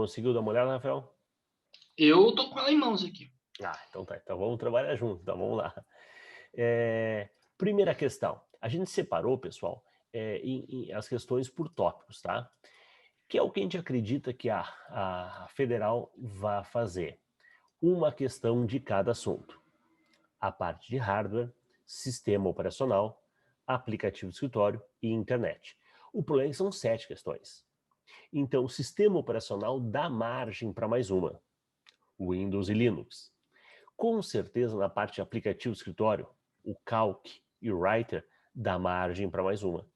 Conseguiu dar uma olhada, Rafael? Eu tô com ela em mãos aqui. Ah, então tá. Então vamos trabalhar junto. Então vamos lá. Primeira questão. A gente separou, pessoal, as questões por tópicos, tá? Que é o que a gente acredita que a federal vai fazer. Uma questão de cada assunto. A parte de hardware, sistema operacional, aplicativo de escritório e internet. O problema é que são 7 questões. Então, o sistema operacional dá margem para mais uma. Windows e Linux. Com certeza, na parte de aplicativo de escritório, o Calc e o Writer dá margem para mais uma.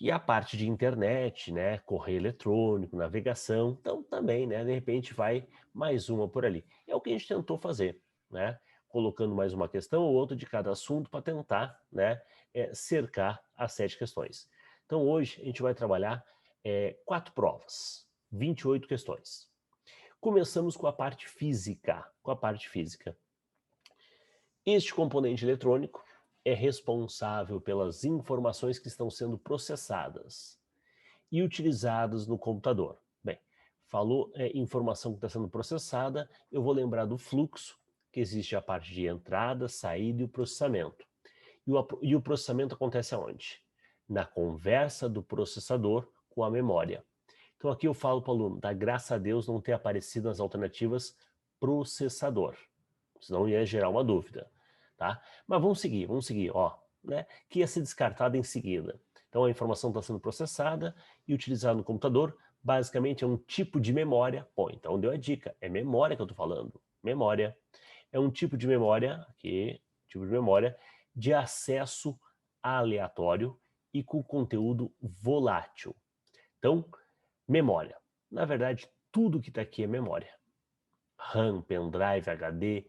E a parte de internet, né, correio eletrônico, navegação, então também, né, de repente vai mais uma por ali. É o que a gente tentou fazer, né, colocando mais uma questão ou outra de cada assunto para tentar, né, cercar as 7 questões. Então hoje a gente vai trabalhar 4 provas, 28 questões. Começamos com a parte física, Este componente eletrônico é responsável pelas informações que estão sendo processadas e utilizadas no computador. Bem, falou informação que está sendo processada, eu vou lembrar do fluxo, que existe a parte de entrada, saída e o processamento. E o processamento acontece aonde? Na conversa do processador com a memória. Então aqui eu falo para o aluno, dá graças a Deus não ter aparecido nas alternativas processador, senão ia gerar uma dúvida, tá? Mas vamos seguir, ó, né? Que ia ser descartado em seguida. Então a informação está sendo processada e utilizada no computador, basicamente é um tipo de memória. Bom, então deu a dica, é memória que eu estou falando. Memória é um tipo de memória, aqui, tipo de memória, de acesso aleatório e com conteúdo volátil. Então, memória. Na verdade, tudo que está aqui é memória. RAM, pendrive, HD,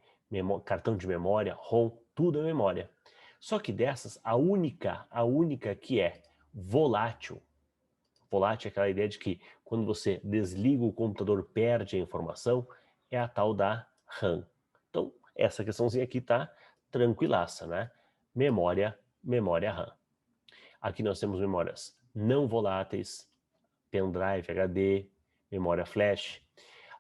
cartão de memória, ROM, tudo é memória. Só que dessas, a única que é volátil, volátil é aquela ideia de que quando você desliga o computador perde a informação, é a tal da RAM. Então, essa questãozinha aqui tá tranquilaça, né? Memória RAM. Aqui nós temos memórias não voláteis, pendrive, HD, memória flash.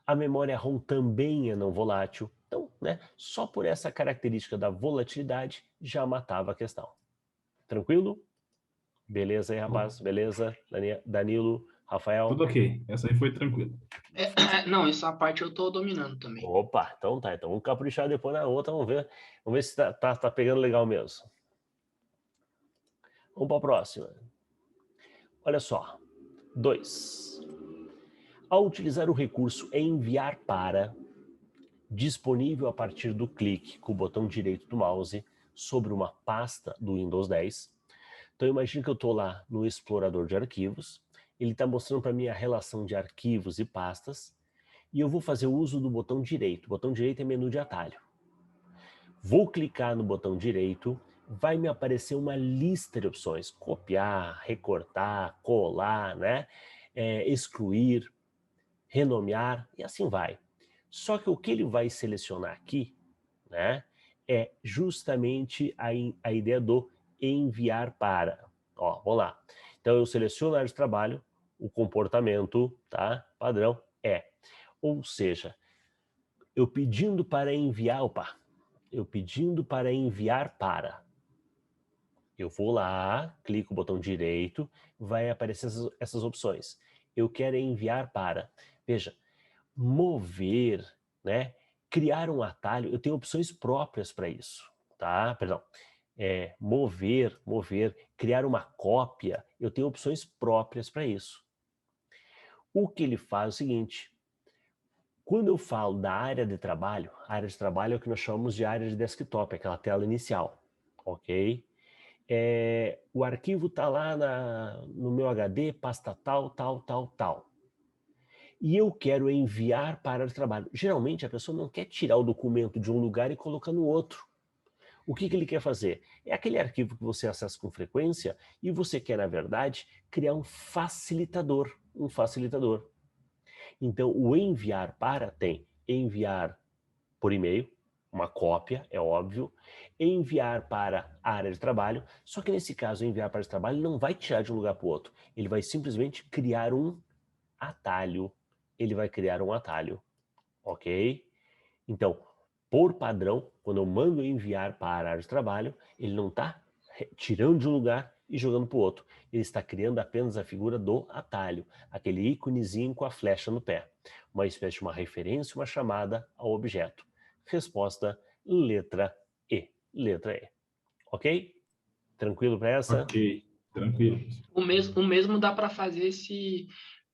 A memória ROM também é não volátil. Então, né, só por essa característica da volatilidade já matava a questão. Tranquilo? Beleza aí, rapaz? Beleza? Danilo, Rafael? Tudo ok. Essa aí foi tranquila. Não, essa parte eu tô dominando também. Opa, então tá. Então vamos caprichar depois na outra, vamos ver se tá pegando legal mesmo. Vamos para a próxima. Olha só. 2. Ao utilizar o recurso enviar para, disponível a partir do clique com o botão direito do mouse sobre uma pasta do Windows 10. Então imagine que eu estou lá no explorador de arquivos, ele está mostrando para mim a relação de arquivos e pastas, e eu vou fazer o uso do botão direito. O botão direito é menu de atalho. Vou clicar no botão direito, vai me aparecer uma lista de opções. Copiar, recortar, colar, né? Excluir, renomear e assim vai. Só que o que ele vai selecionar aqui, né, é justamente a ideia do enviar para. Ó, vamos lá. Então eu seleciono a área de trabalho, o comportamento, tá, padrão é. Ou seja, eu pedindo para enviar, eu pedindo para enviar para. Eu vou lá, clico o botão direito, vai aparecer essas opções. Eu quero enviar para. Veja, mover, né? Criar um atalho, eu tenho opções próprias para isso, tá? Perdão. Mover, criar uma cópia, eu tenho opções próprias para isso. O que ele faz é o seguinte, quando eu falo da área de trabalho, a área de trabalho é o que nós chamamos de área de desktop, aquela tela inicial, ok? O arquivo está lá no meu HD, pasta tal, tal, tal, tal. E eu quero enviar para o trabalho. Geralmente a pessoa não quer tirar o documento de um lugar e colocar no outro. O que ele quer fazer? É aquele arquivo que você acessa com frequência e você quer, na verdade, criar um facilitador. Então, o enviar para tem enviar por e-mail, uma cópia, é óbvio, enviar para a área de trabalho, só que nesse caso, enviar para o trabalho não vai tirar de um lugar para o outro, ele vai simplesmente criar um atalho ele vai criar um atalho, ok? Então, por padrão, quando eu mando enviar para a área de trabalho, ele não está tirando de um lugar e jogando para o outro. Ele está criando apenas a figura do atalho, aquele íconezinho com a flecha no pé. Uma espécie de uma referência, uma chamada ao objeto. Resposta, letra E. Letra E. Ok? Tranquilo para essa? Ok, tranquilo. O mesmo dá para fazer se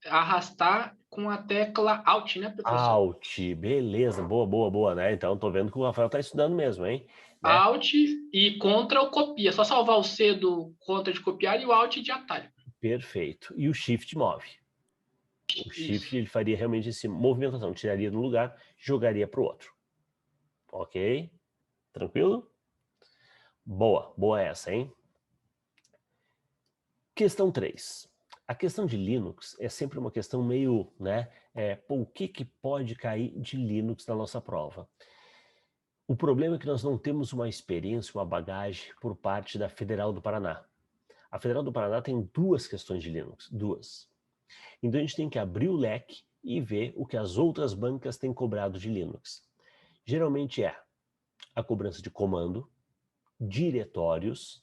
arrastar com a tecla Alt, né, professor? Alt, beleza, boa, boa, boa, né? Então tô vendo que o Rafael tá estudando mesmo, hein? Né? Alt e Ctrl copia. Só salvar o C do Ctrl de copiar e o Alt de atalho. Perfeito. E o Shift move. O Shift Isso. ele faria realmente essa movimentação, tiraria do lugar, jogaria para o outro. Ok? Tranquilo? Boa, boa essa, hein? Questão 3. A questão de Linux é sempre uma questão meio, né? O que pode cair de Linux na nossa prova? O problema é que nós não temos uma experiência, uma bagagem por parte da Federal do Paraná. A Federal do Paraná tem 2 questões de Linux, 2. Então a gente tem que abrir o leque e ver o que as outras bancas têm cobrado de Linux. Geralmente é a cobrança de comando, diretórios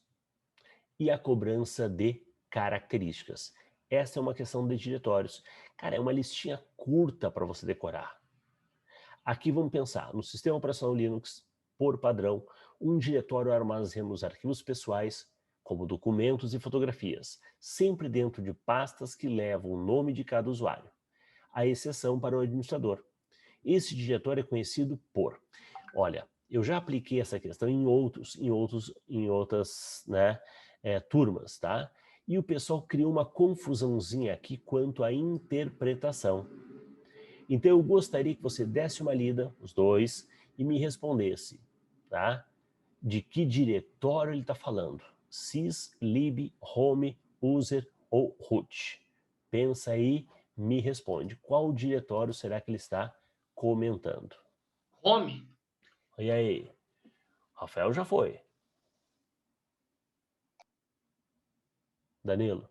e a cobrança de características. Essa é uma questão de diretórios. Cara, é uma listinha curta para você decorar. Aqui vamos pensar, no sistema operacional Linux, por padrão, um diretório armazena os arquivos pessoais, como documentos e fotografias, sempre dentro de pastas que levam o nome de cada usuário, à exceção para o administrador. Esse diretório é conhecido por, olha, eu já apliquei essa questão em outras, né, turmas, tá? E o pessoal criou uma confusãozinha aqui quanto à interpretação. Então eu gostaria que você desse uma lida, os dois, e me respondesse, tá? De que diretório ele está falando? Sys, lib, home, user ou root? Pensa aí, me responde. Qual diretório será que ele está comentando? Home. E aí? Rafael já foi. Danilo?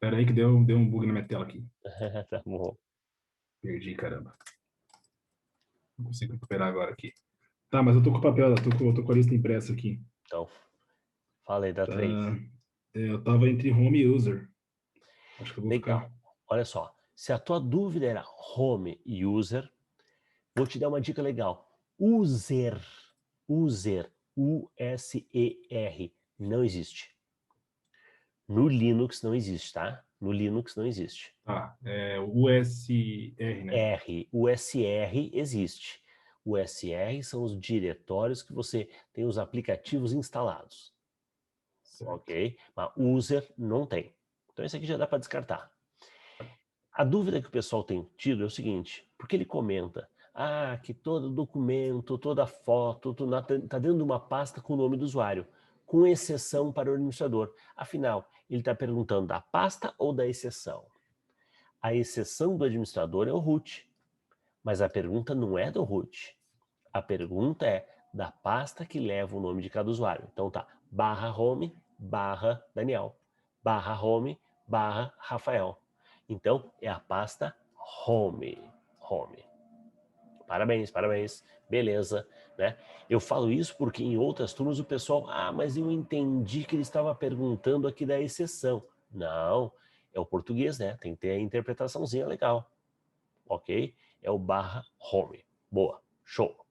Pera aí que deu um bug na minha tela aqui. Tá bom. Perdi, caramba. Não consigo recuperar agora aqui. Tá, mas eu tô com o papel, eu tô com a lista impressa aqui. Então, fala aí da Tá, 3. eu tava entre home e user. Acho que eu vou Legal. ficar. Olha só, se a tua dúvida era home e user, vou te dar uma dica legal. User, U-S-E-R, não existe. No Linux não existe, tá? No Linux não existe. Tá, é o USR, né? O SR existe. O SR são os diretórios que você tem os aplicativos instalados. Certo. Ok? Mas user não tem. Então esse aqui já dá para descartar. A dúvida que o pessoal tem tido é o seguinte, porque ele comenta, que todo documento, toda foto, está dentro de uma pasta com o nome do usuário, com exceção para o administrador. Afinal, ele está perguntando da pasta ou da exceção? A exceção do administrador é o root, mas a pergunta não é do root. A pergunta é da pasta que leva o nome de cada usuário. Então tá, /home, /Daniel, /home, /Rafael. Então é a pasta home. Parabéns, parabéns, beleza, né? Eu falo isso porque em outras turmas o pessoal, mas eu entendi que ele estava perguntando aqui da exceção. Não, é o português, né? Tem que ter a interpretaçãozinha legal, ok? É o /home. Boa, show.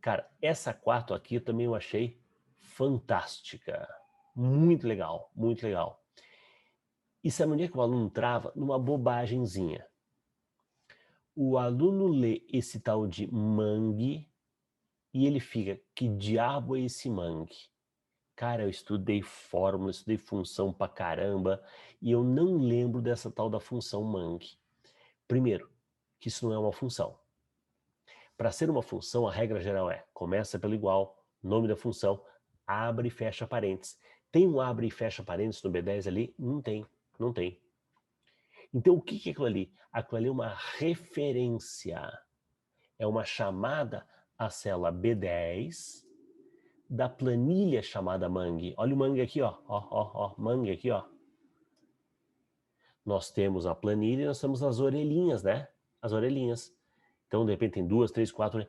Cara, essa 4 aqui também eu achei fantástica. Muito legal, muito legal. E sabe onde é que o aluno trava? Numa bobagemzinha. O aluno lê esse tal de mangue e ele fica, que diabo é esse mangue? Cara, eu estudei fórmula, estudei função pra caramba e eu não lembro dessa tal da função mangue. Primeiro, que isso não é uma função. Para ser uma função, a regra geral é, começa pelo igual, nome da função, abre e fecha parênteses. Tem um abre e fecha parênteses no B10 ali? Não tem, não tem. Então o que é aquilo ali? Aquilo ali é uma referência, é uma chamada à célula B10 da planilha chamada Mangue. Olha o Mangue aqui, ó, mangue aqui, ó. Nós temos a planilha e nós temos as orelhinhas, né? As orelhinhas. Então, de repente, tem 2, 3, 4...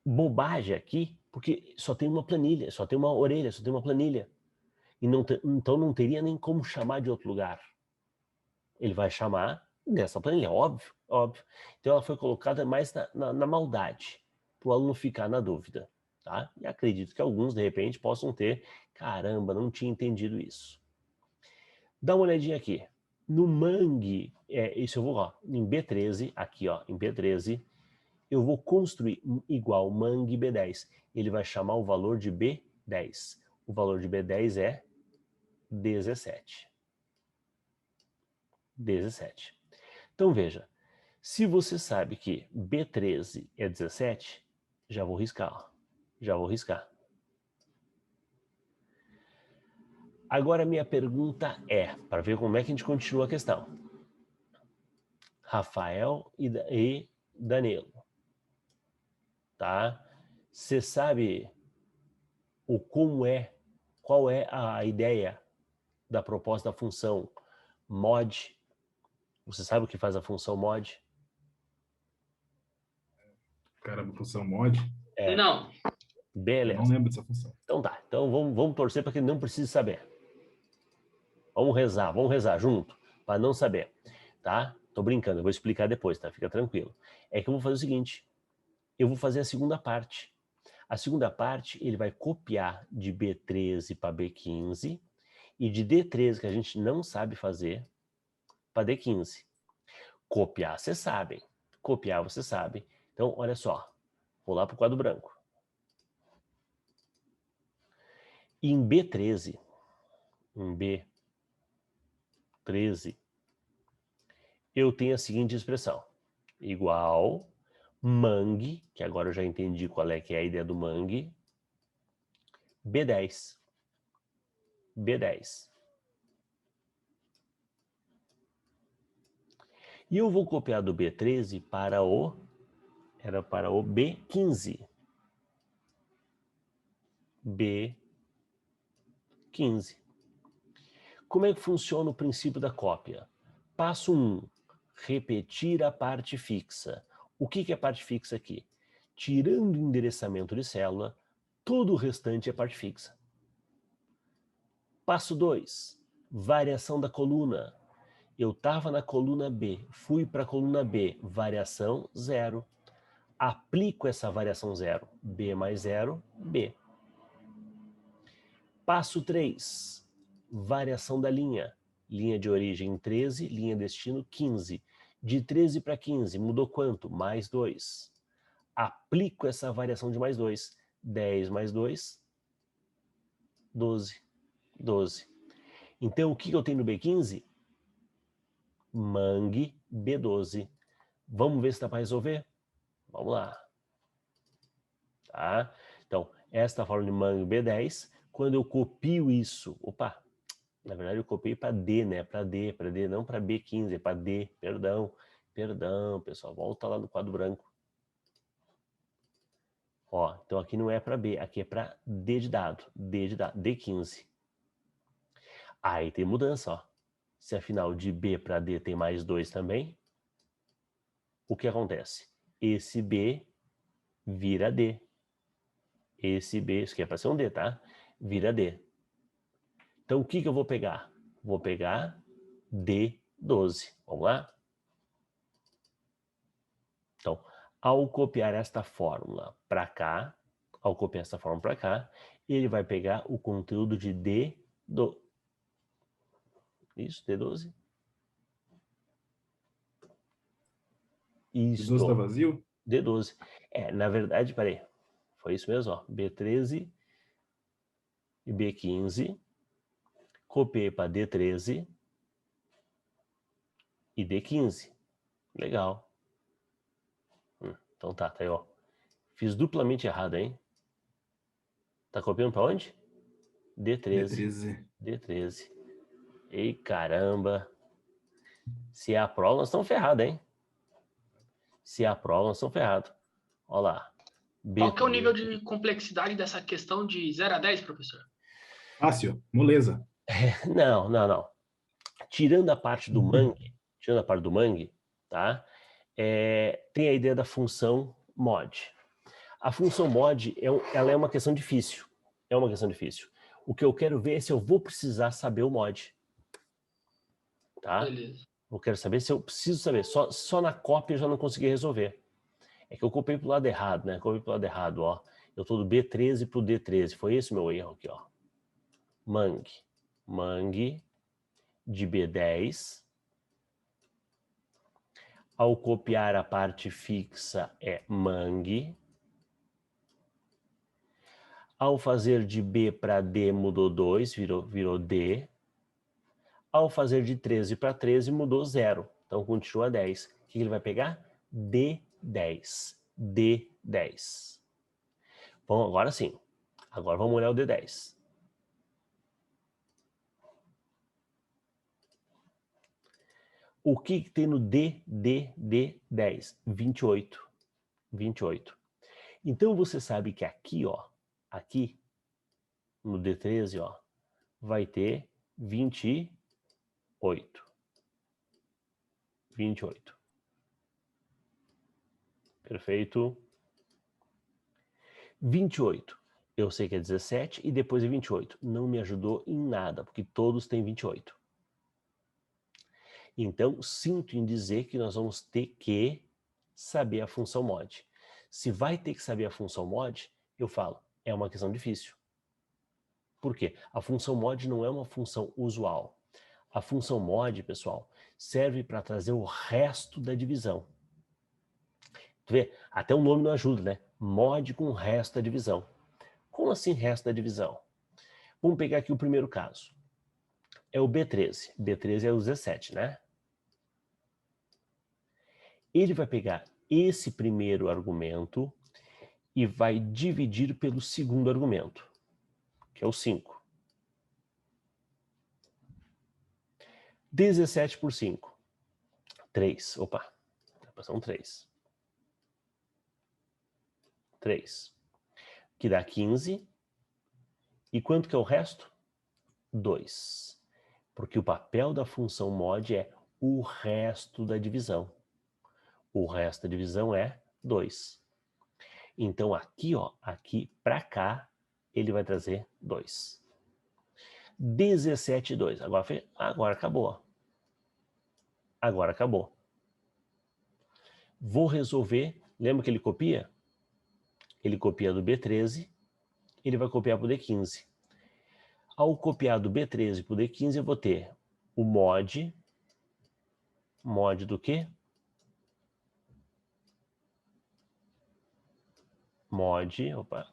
Bobagem aqui, porque só tem uma planilha, só tem uma orelha, só tem uma planilha. E então não teria nem como chamar de outro lugar. Ele vai chamar dessa planilha, óbvio, óbvio. Então ela foi colocada mais na maldade, para o aluno ficar na dúvida. Tá? E acredito que alguns, de repente, possam ter, caramba, não tinha entendido isso. Dá uma olhadinha aqui. No Mangue, isso eu vou, ó, em B13, aqui ó, em B13, eu vou construir igual Mangue B10. Ele vai chamar o valor de B10. O valor de B10 é 17. 17. Então veja, se você sabe que B13 é 17, já vou riscar, ó. Já vou riscar. Agora minha pergunta é, para ver como é que a gente continua a questão. Rafael e Danilo. Tá? Você sabe qual é a ideia da proposta da função mod? Você sabe o que faz a função mod? Caramba, função mod? Não. Beleza. Eu não lembro dessa função. Então tá. Então vamos torcer para que ele não precise saber. Vamos rezar junto, para não saber. Tá? Tô brincando, eu vou explicar depois, tá? Fica tranquilo. É que eu vou fazer o seguinte. Eu vou fazer a segunda parte. A segunda parte, ele vai copiar de B13 para B15 e de D13, que a gente não sabe fazer, para D15. Copiar, vocês sabem. Copiar, vocês sabem. Então, olha só. Vou lá para o quadro branco. Em B13, eu tenho a seguinte expressão. Igual Mangue, que agora eu já entendi qual é que é a ideia do Mangue, B10. B10. E eu vou copiar do B13 para o B15. B15. Como é que funciona o princípio da cópia? Passo 1. Repetir a parte fixa. O que é parte fixa aqui? Tirando o endereçamento de célula, todo o restante é parte fixa. Passo 2. Variação da coluna. Eu estava na coluna B, fui para a coluna B, variação 0. Aplico essa variação 0. B mais 0, B. Passo 3. Variação da linha. Linha de origem 13, linha destino 15. De 13 para 15, mudou quanto? Mais 2. Aplico essa variação de mais 2. 10 mais 2, 12. 12. Então, o que eu tenho no B15? Mangue B12. Vamos ver se dá para resolver? Vamos lá. Tá? Então, esta forma de Mangue B10, quando eu copio isso, opa, na verdade eu copiei para D, né? Para D, não para B15, é para D, perdão, pessoal, volta lá no quadro branco. Ó, então aqui não é para B, aqui é para D de dado, D15. Aí tem mudança, ó. Se afinal de B para D tem mais 2 também, o que acontece? Esse B vira D. Esse B, isso aqui é para ser um D, tá? Vira D. Então o que eu vou pegar? Vou pegar D12. Vamos lá? Então, ao copiar esta fórmula para cá, ele vai pegar o conteúdo de D12. Isso, D12. Isso. D12 está vazio? D12. Na verdade, peraí. Foi isso mesmo, ó. B13 e B15. Copiei para D13 e D15. Legal. Então tá aí, ó. Fiz duplamente errado, hein? Tá copiando para onde? D13. D13. Ei, caramba. Se é a prova, nós estamos ferrados, hein? Se é a prova, nós estamos ferrados. Olha lá. Qual que é o nível de complexidade dessa questão de 0 a 10, professor? Fácil, moleza. Não. tirando a parte do mangue, tá? Tem a ideia da função mod. A função mod, ela é uma questão difícil. É uma questão difícil. O que eu quero ver é se eu vou precisar saber o mod. Tá? Beleza. Eu quero saber se eu preciso saber. Só na cópia eu já não consegui resolver. É que eu copiei pro lado errado, né? Copiei pro lado errado, ó. Eu tô do B13 pro D13. Foi esse o meu erro aqui, ó. Mangue de B10. Ao copiar a parte fixa é mangue. Ao fazer de B para D mudou 2, virou D. Ao fazer de 13 para 13 mudou 0. Então continua 10. O que ele vai pegar? D10. D10. Bom, agora sim. Agora vamos olhar o D10. O que tem no D10? 28. 28. Então você sabe que aqui, ó, aqui no D13, ó, vai ter 28. 28. Perfeito. 28. Eu sei que é 17 e depois é 28. Não me ajudou em nada, porque todos têm 28. Então, sinto em dizer que nós vamos ter que saber a função mod. Se vai ter que saber a função mod, eu falo, é uma questão difícil. Por quê? A função mod não é uma função usual. A função mod, pessoal, serve para trazer o resto da divisão. Tu vê? Até o nome não ajuda, né? Mod com o resto da divisão. Como assim resto da divisão? Vamos pegar aqui o primeiro caso. É o B13. B13 é o 17, né? Ele vai pegar esse primeiro argumento e vai dividir pelo segundo argumento, que é o 5. 17 por 5. 3. Opa, são 3. 3. Que dá 15. E quanto que é o resto? 2. Porque o papel da função mod é o resto da divisão. O resto da divisão é 2. Então aqui, ó, aqui para cá, ele vai trazer 2. 17 e 2. Agora acabou. Agora acabou. Vou resolver. Lembra que ele copia? Ele copia do B13, ele vai copiar para o D15. Ao copiar do B13 para o D15, eu vou ter o mod. Mod do quê? Mod. Opa.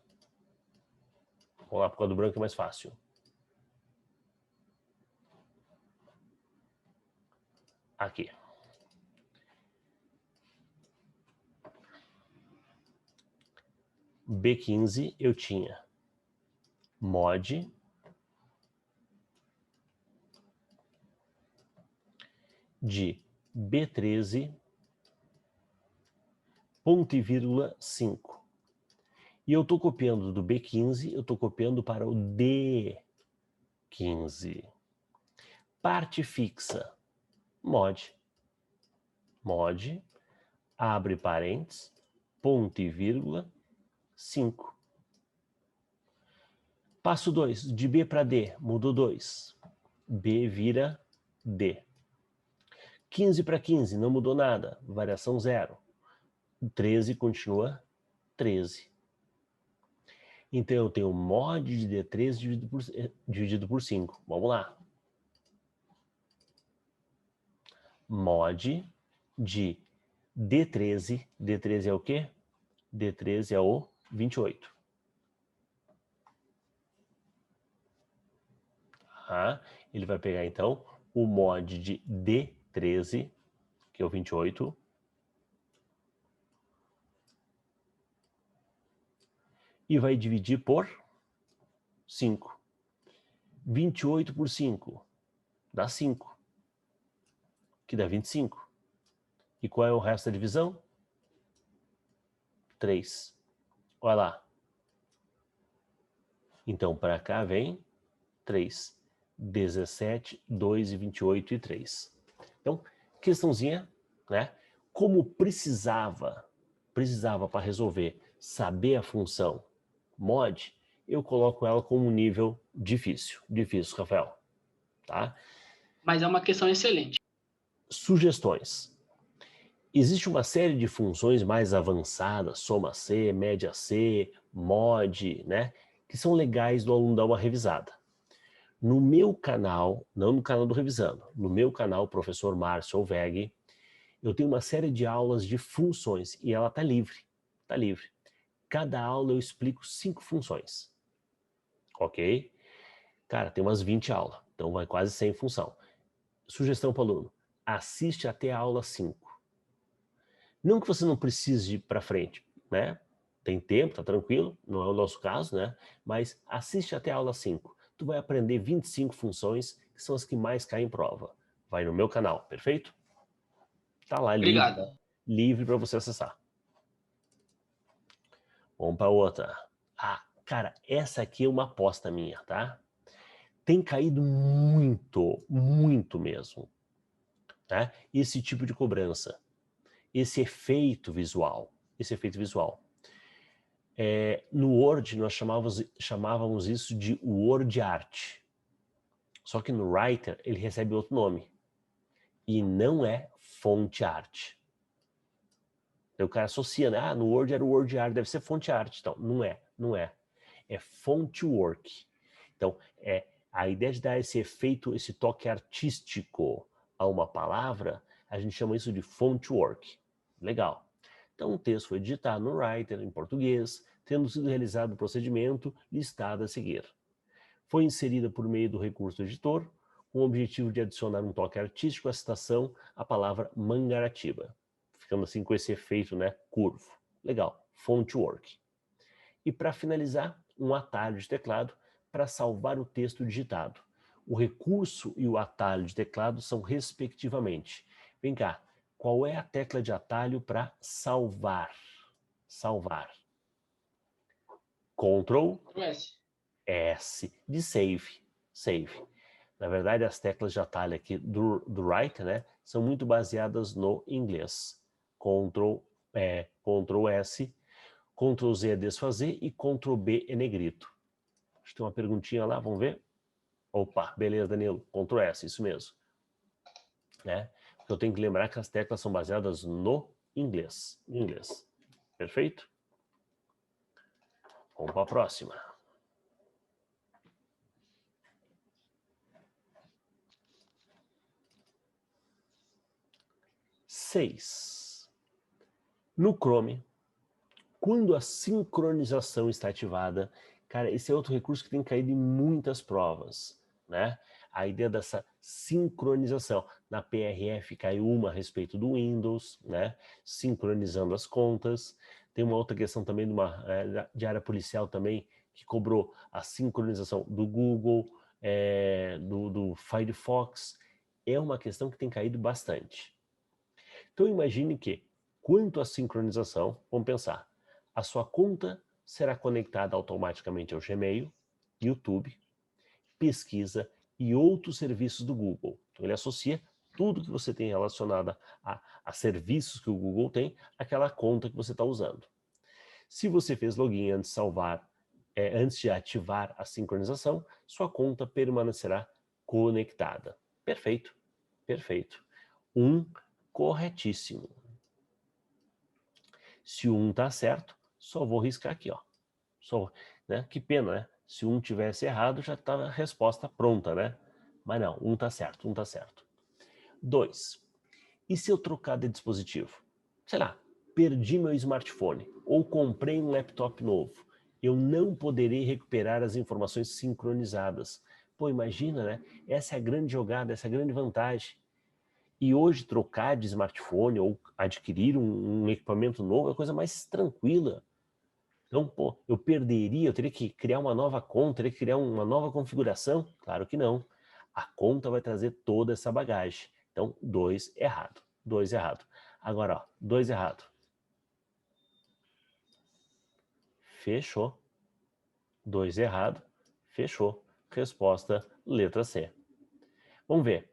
Vamos lá, por causa do branco é mais fácil. Aqui. B15 eu tinha mod de B13 ponto e vírgula 5. E eu estou copiando do B15, eu estou copiando para o D15. Parte fixa, mod. Mod, abre parênteses, ponto e vírgula, 5. Passo 2, de B para D, mudou 2. B vira D. 15 para 15, não mudou nada, variação 0. 13 continua 13. Então eu tenho mod de D13 dividido por 5. Vamos lá. Mod de D13. D13 é o quê? D13 é o 28. Ele vai pegar então o mod de D13, que é o 28. E vai dividir por 5. 28 por 5 dá 5, que dá 25. E qual é o resto da divisão? 3. Olha lá. Então, para cá vem 3. 17, 2 e 28 e 3. Então, questãozinha, né? Como precisava para resolver saber a função mod, eu coloco ela como um nível difícil. Difícil, Rafael. Tá? Mas é uma questão excelente. Sugestões. Existe uma série de funções mais avançadas, soma C, média C, mod, né? Que são legais do aluno dar uma revisada. No meu canal, não no canal do Revisando, no meu canal, Professor Márcio Alveg, eu tenho uma série de aulas de funções e ela está livre. Está livre. Cada aula eu explico 5 funções. Ok? Cara, tem umas 20 aulas, então vai quase 100 função. Sugestão para o aluno, assiste até a aula 5. Não que você não precise ir para frente, né? Tem tempo, tá tranquilo, não é o nosso caso, né? Mas assiste até a aula 5. Tu vai aprender 25 funções, que são as que mais caem em prova. Vai no meu canal, perfeito? Tá lá, livre, Obrigado. livre para você acessar. Vamos para outra. Ah, cara, essa aqui é uma aposta minha, tá? Tem caído muito, muito mesmo, tá? Esse tipo de cobrança, esse efeito visual, no Word nós chamávamos isso de Word Art. Só que no Writer ele recebe outro nome. E não é Font Art. Então, o cara associa, né? Ah, no Word era o Word Art, deve ser Font Art. Então, não é, não é. É Font Work. Então, a ideia de dar esse efeito, esse toque artístico a uma palavra, a gente chama isso de Font Work. Legal. Então, o texto foi digitado no Writer, em português, tendo sido realizado o procedimento listado a seguir. Foi inserida por meio do recurso editor, com o objetivo de adicionar um toque artístico à citação, a palavra Mangaratiba. Ficando assim com esse efeito, né, curvo. Legal, Font Work. E para finalizar, um atalho de teclado para salvar o texto digitado. O recurso e o atalho de teclado são respectivamente. Vem cá, qual é a tecla de atalho para salvar? Salvar. Ctrl S de save. Save. Na verdade, as teclas de atalho aqui do Writer, né, são muito baseadas no inglês. Ctrl S, Ctrl Z é desfazer e Ctrl B é negrito. Acho que tem uma perguntinha lá, vamos ver? Opa, beleza, Danilo. Ctrl S, isso mesmo. Né? Porque eu tenho que lembrar que as teclas são baseadas no inglês. Perfeito? Vamos para a próxima. Seis. No Chrome, quando a sincronização está ativada, cara, esse é outro recurso que tem caído em muitas provas, né? A ideia dessa sincronização. Na PRF caiu uma a respeito do Windows, né? Sincronizando as contas. Tem uma outra questão também de área policial também, que cobrou a sincronização do Google, do Firefox. É uma questão que tem caído bastante. Então imagine que, quanto à sincronização, vamos pensar, a sua conta será conectada automaticamente ao Gmail, YouTube, pesquisa e outros serviços do Google. Então ele associa tudo que você tem relacionado a serviços que o Google tem, àquela conta que você está usando. Se você fez login antes de salvar, antes de ativar a sincronização, sua conta permanecerá conectada. Perfeito, perfeito. Corretíssimo. Se o 1 está certo, só vou riscar aqui, ó. Né? Que pena, né? Se o 1 tivesse errado, já está a resposta pronta, né? Mas não, 1 está certo, 1 está certo. 2. E se eu trocar de dispositivo? Sei lá, perdi meu smartphone ou comprei um laptop novo. Eu não poderei recuperar as informações sincronizadas. Pô, imagina, né? Essa é a grande jogada, essa é a grande vantagem. E hoje trocar de smartphone ou adquirir um equipamento novo é a coisa mais tranquila. Então, pô, eu teria que criar uma nova conta, teria que criar uma nova configuração? Claro que não. A conta vai trazer toda essa bagagem. Então, 2 errado. 2 errado. Agora, ó, 2 errado. Fechou. 2 errado. Fechou. Resposta, letra C. Vamos ver.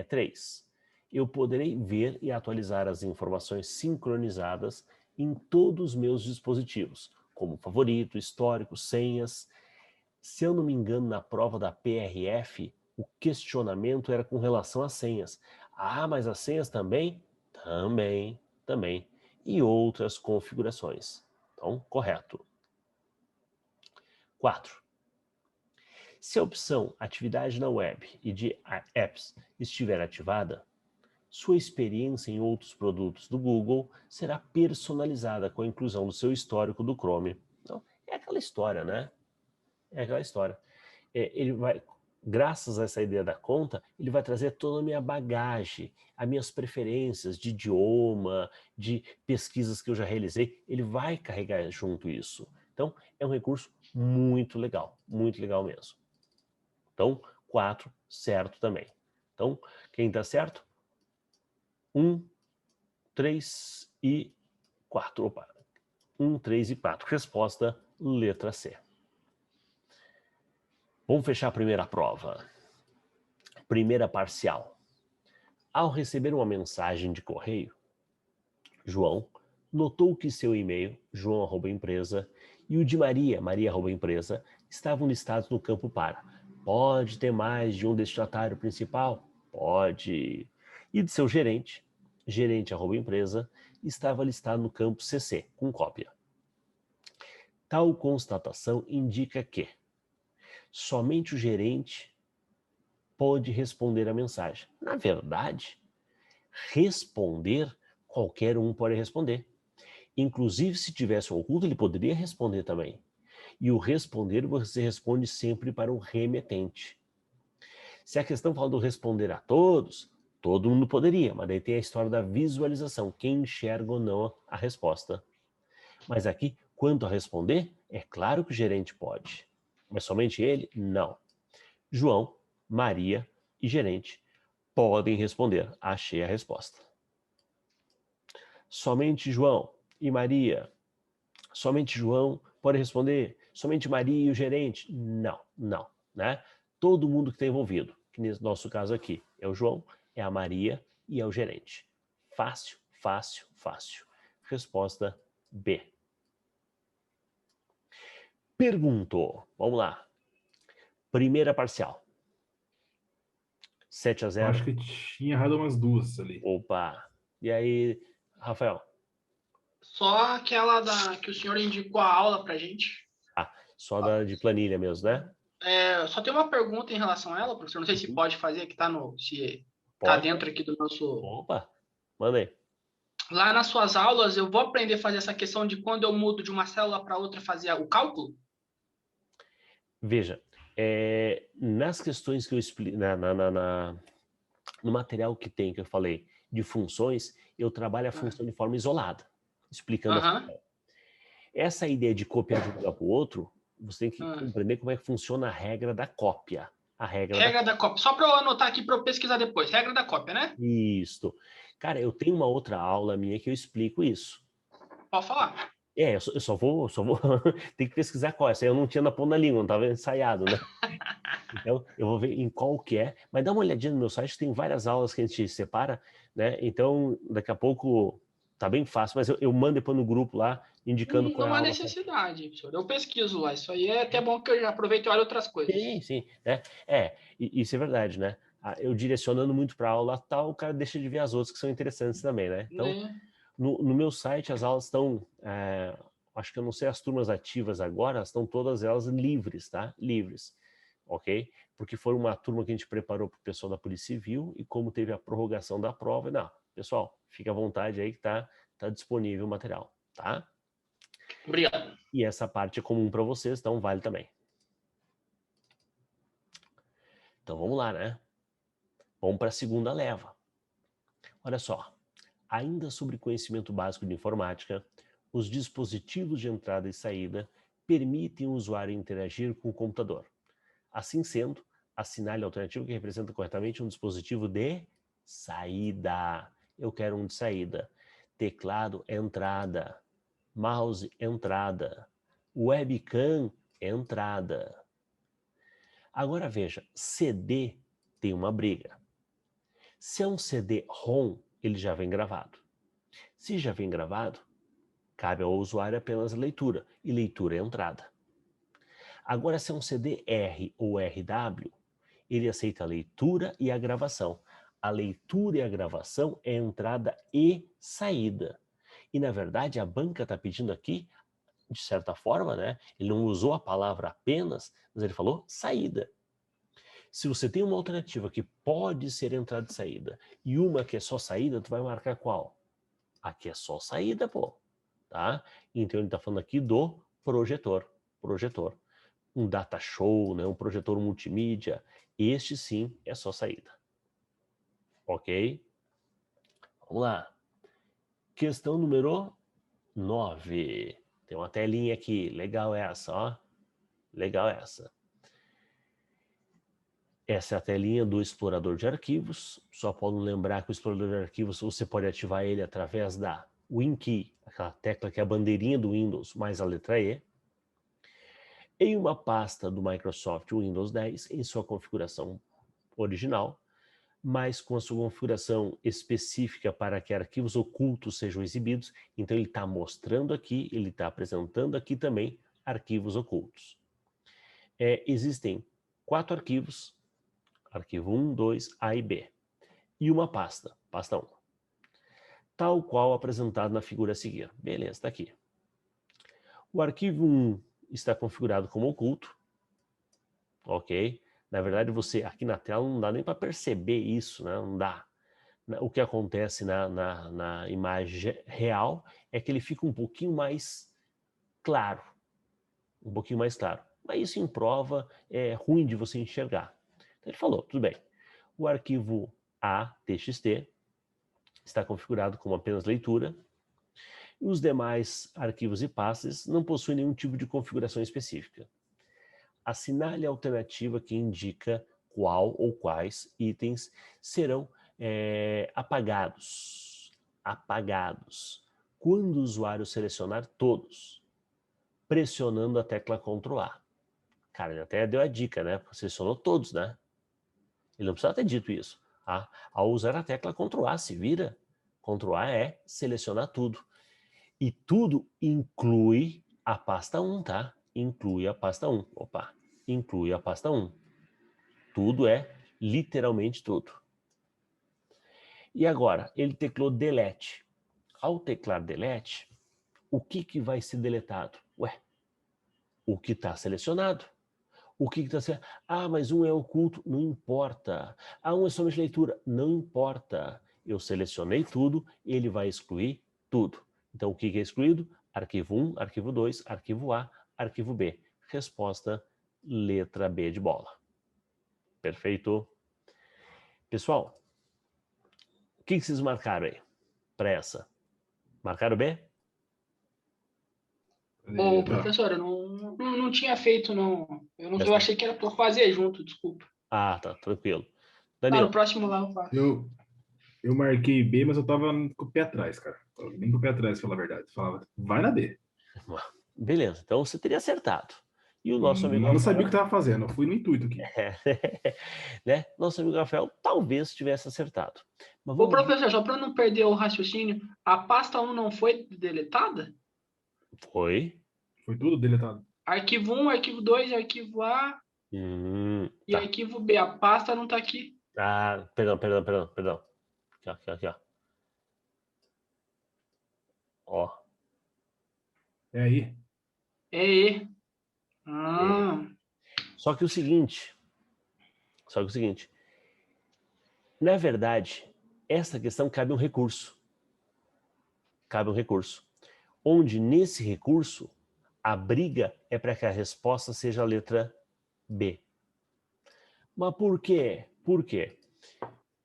3. Eu poderei ver e atualizar as informações sincronizadas em todos os meus dispositivos, como favorito, histórico, senhas. Se eu não me engano, na prova da PRF, o questionamento era com relação às senhas. Ah, mas as senhas também? Também. E outras configurações. Então, correto. 4. Se a opção Atividade na web e de apps estiver ativada, sua experiência em outros produtos do Google será personalizada com a inclusão do seu histórico do Chrome. Então, é aquela história, né? É aquela história. Ele vai, graças a essa ideia da conta, ele vai trazer toda a minha bagagem, as minhas preferências de idioma, de pesquisas que eu já realizei. Ele vai carregar junto isso. Então, é um recurso muito legal mesmo. Então, 4, certo também. Então, quem está certo? 1, 3 e 4. Opa. 1, 3 e 4. Resposta, letra C. Vamos fechar a primeira prova. Primeira parcial. Ao receber uma mensagem de correio, João notou que seu e-mail, joão@empresa, e o de Maria, maria@empresa, estavam listados no campo para. Pode ter mais de um destinatário principal? Pode. E de seu gerente, gerente@empresa, estava listado no campo CC, com cópia. Tal constatação indica que somente o gerente pode responder a mensagem. Na verdade, responder, qualquer um pode responder. Inclusive, se tivesse um oculto, ele poderia responder também. E o responder, você responde sempre para o remetente. Se a questão fala do responder a todos, todo mundo poderia, mas daí tem a história da visualização, quem enxerga ou não a resposta. Mas aqui, quanto a responder, é claro que o gerente pode. Mas somente ele? Não. João, Maria e gerente podem responder. Achei a resposta. Somente João e Maria. Somente João pode responder. Somente Maria e o gerente. Não, né? Todo mundo que está envolvido. Que nesse nosso caso aqui é o João, é a Maria e é o gerente. Fácil. Resposta B. Perguntou. Vamos lá. Primeira parcial. 7-0. Eu acho que tinha errado umas duas ali. Opa. E aí, Rafael? Só aquela que o senhor indicou a aula pra gente. Só da de planilha mesmo, né? Só tem uma pergunta em relação a ela, professor. Não sei se pode fazer, que se tá dentro aqui do nosso. Opa, manda aí. Lá nas suas aulas, eu vou aprender a fazer essa questão de quando eu mudo de uma célula para outra, fazer o cálculo? Veja, nas questões que eu explico, no material que eu falei, de funções, eu trabalho a função de forma isolada, explicando a função. Essa ideia de copiar de um lugar para o outro, você tem que compreender como é que funciona a regra da cópia. Regra da cópia. Só para eu anotar aqui para eu pesquisar depois. Regra da cópia, né? Isso. Cara, eu tenho uma outra aula minha que eu explico isso. Pode falar. Eu só vou tem que pesquisar qual. Essa aí eu não tinha na ponta da língua, não estava ensaiado, né? Então, eu vou ver em qual que é, mas dá uma olhadinha no meu site, tem várias aulas que a gente separa, né? Então, daqui a pouco tá bem fácil, mas eu mando depois no grupo lá, indicando qual é a aula. Não há necessidade, professor. Eu pesquiso lá. Isso aí é até bom que eu já aproveito e olho outras coisas. Sim, né? Isso é verdade, né? Eu direcionando muito para a aula tal, o cara deixa de ver as outras que são interessantes também, né? Então, no meu site as aulas estão, acho que eu não sei as turmas ativas agora, estão todas elas livres, tá? Livres, ok? Porque foi uma turma que a gente preparou para o pessoal da Polícia Civil e como teve a prorrogação da prova, não, pessoal, fica à vontade aí que tá disponível o material, tá? Obrigado. E essa parte é comum para vocês, então vale também. Então vamos lá, né? Vamos para a segunda leva. Olha só, ainda sobre conhecimento básico de informática, os dispositivos de entrada e saída permitem o usuário interagir com o computador. Assim sendo, assinale a alternativa que representa corretamente um dispositivo de saída. Eu quero um de saída. Teclado, entrada. Mouse, entrada. Webcam, entrada. Agora veja, CD tem uma briga. Se é um CD-ROM, ele já vem gravado. Se já vem gravado, cabe ao usuário apenas a leitura, e leitura é entrada. Agora, se é um CD-R ou RW, ele aceita a leitura e a gravação. A leitura e a gravação é entrada e saída. E, na verdade, a banca está pedindo aqui, de certa forma, né? Ele não usou a palavra apenas, mas ele falou saída. Se você tem uma alternativa que pode ser entrada e saída, e uma que é só saída, tu vai marcar qual? Aqui é só saída, pô. Tá? Então ele está falando aqui do projetor. Projetor. Um data show, né? Um projetor multimídia. Este sim é só saída. Ok? Vamos lá. Questão número 9. Tem uma telinha aqui. Legal essa, ó. Legal essa. Essa é a telinha do explorador de arquivos. Só podem lembrar que o explorador de arquivos você pode ativar ele através da WinKey, aquela tecla que é a bandeirinha do Windows mais a letra E. Em uma pasta do Microsoft Windows 10 em sua configuração original, mas com a sua configuração específica para que arquivos ocultos sejam exibidos. Então ele está mostrando aqui, ele está apresentando aqui também arquivos ocultos. Existem 4 arquivos, arquivo 1, 2, A e B, e uma pasta, pasta 1, tal qual apresentado na figura a seguir. Beleza, está aqui. O arquivo 1 está configurado como oculto, ok? Na verdade, você aqui na tela não dá nem para perceber isso, né? Não dá. O que acontece na imagem real é que ele fica um pouquinho mais claro. Um pouquinho mais claro. Mas isso em prova é ruim de você enxergar. Então ele falou, tudo bem. O arquivo A.txt está configurado como apenas leitura. E os demais arquivos e pastas não possuem nenhum tipo de configuração específica. Assinale a alternativa que indica qual ou quais itens serão apagados quando o usuário selecionar todos, pressionando a tecla Ctrl A. Cara, ele até deu a dica, né? Selecionou todos, né? Ele não precisava ter dito isso. Ao usar a tecla Ctrl A, se vira. Ctrl A é selecionar tudo. E tudo inclui a pasta 1, tá? Inclui a pasta 1. Opa, inclui a pasta 1. Tudo é literalmente tudo. E agora, ele teclou delete. Ao teclar delete, o que vai ser deletado? Ué, o que está selecionado. O que está sendo? Mas um é oculto, não importa. Um é somente leitura, não importa. Eu selecionei tudo, ele vai excluir tudo. Então, o que é excluído? Arquivo 1, arquivo 2, arquivo A, arquivo B. Resposta, letra B de bola. Perfeito? Pessoal, o que vocês marcaram aí para essa? Marcaram B? Ô, professor, eu não tinha feito, não. Eu achei que era por fazer junto, desculpa. Tá, tranquilo. Tá, Danilo. no próximo lá eu faço. Eu marquei B, mas eu tava com o pé atrás, cara. Nem com o pé atrás, pela verdade. Falava, vai na B. Beleza, então você teria acertado. E o nosso amigo Eu não sabia o que estava fazendo, eu fui no intuito aqui. Né? Nosso amigo Rafael talvez tivesse acertado. Mas Ô, professor, só para não perder o raciocínio, a pasta 1 não foi deletada? Foi. Foi tudo deletado. Arquivo 1, arquivo 2, arquivo A e Tá. arquivo B. A pasta não está aqui. Perdão. Aqui, ó. Ó. É aí. É E. Só que o seguinte, na verdade, essa questão cabe um recurso. Onde nesse recurso, a briga é para que a resposta seja a letra B. Mas por quê? Porque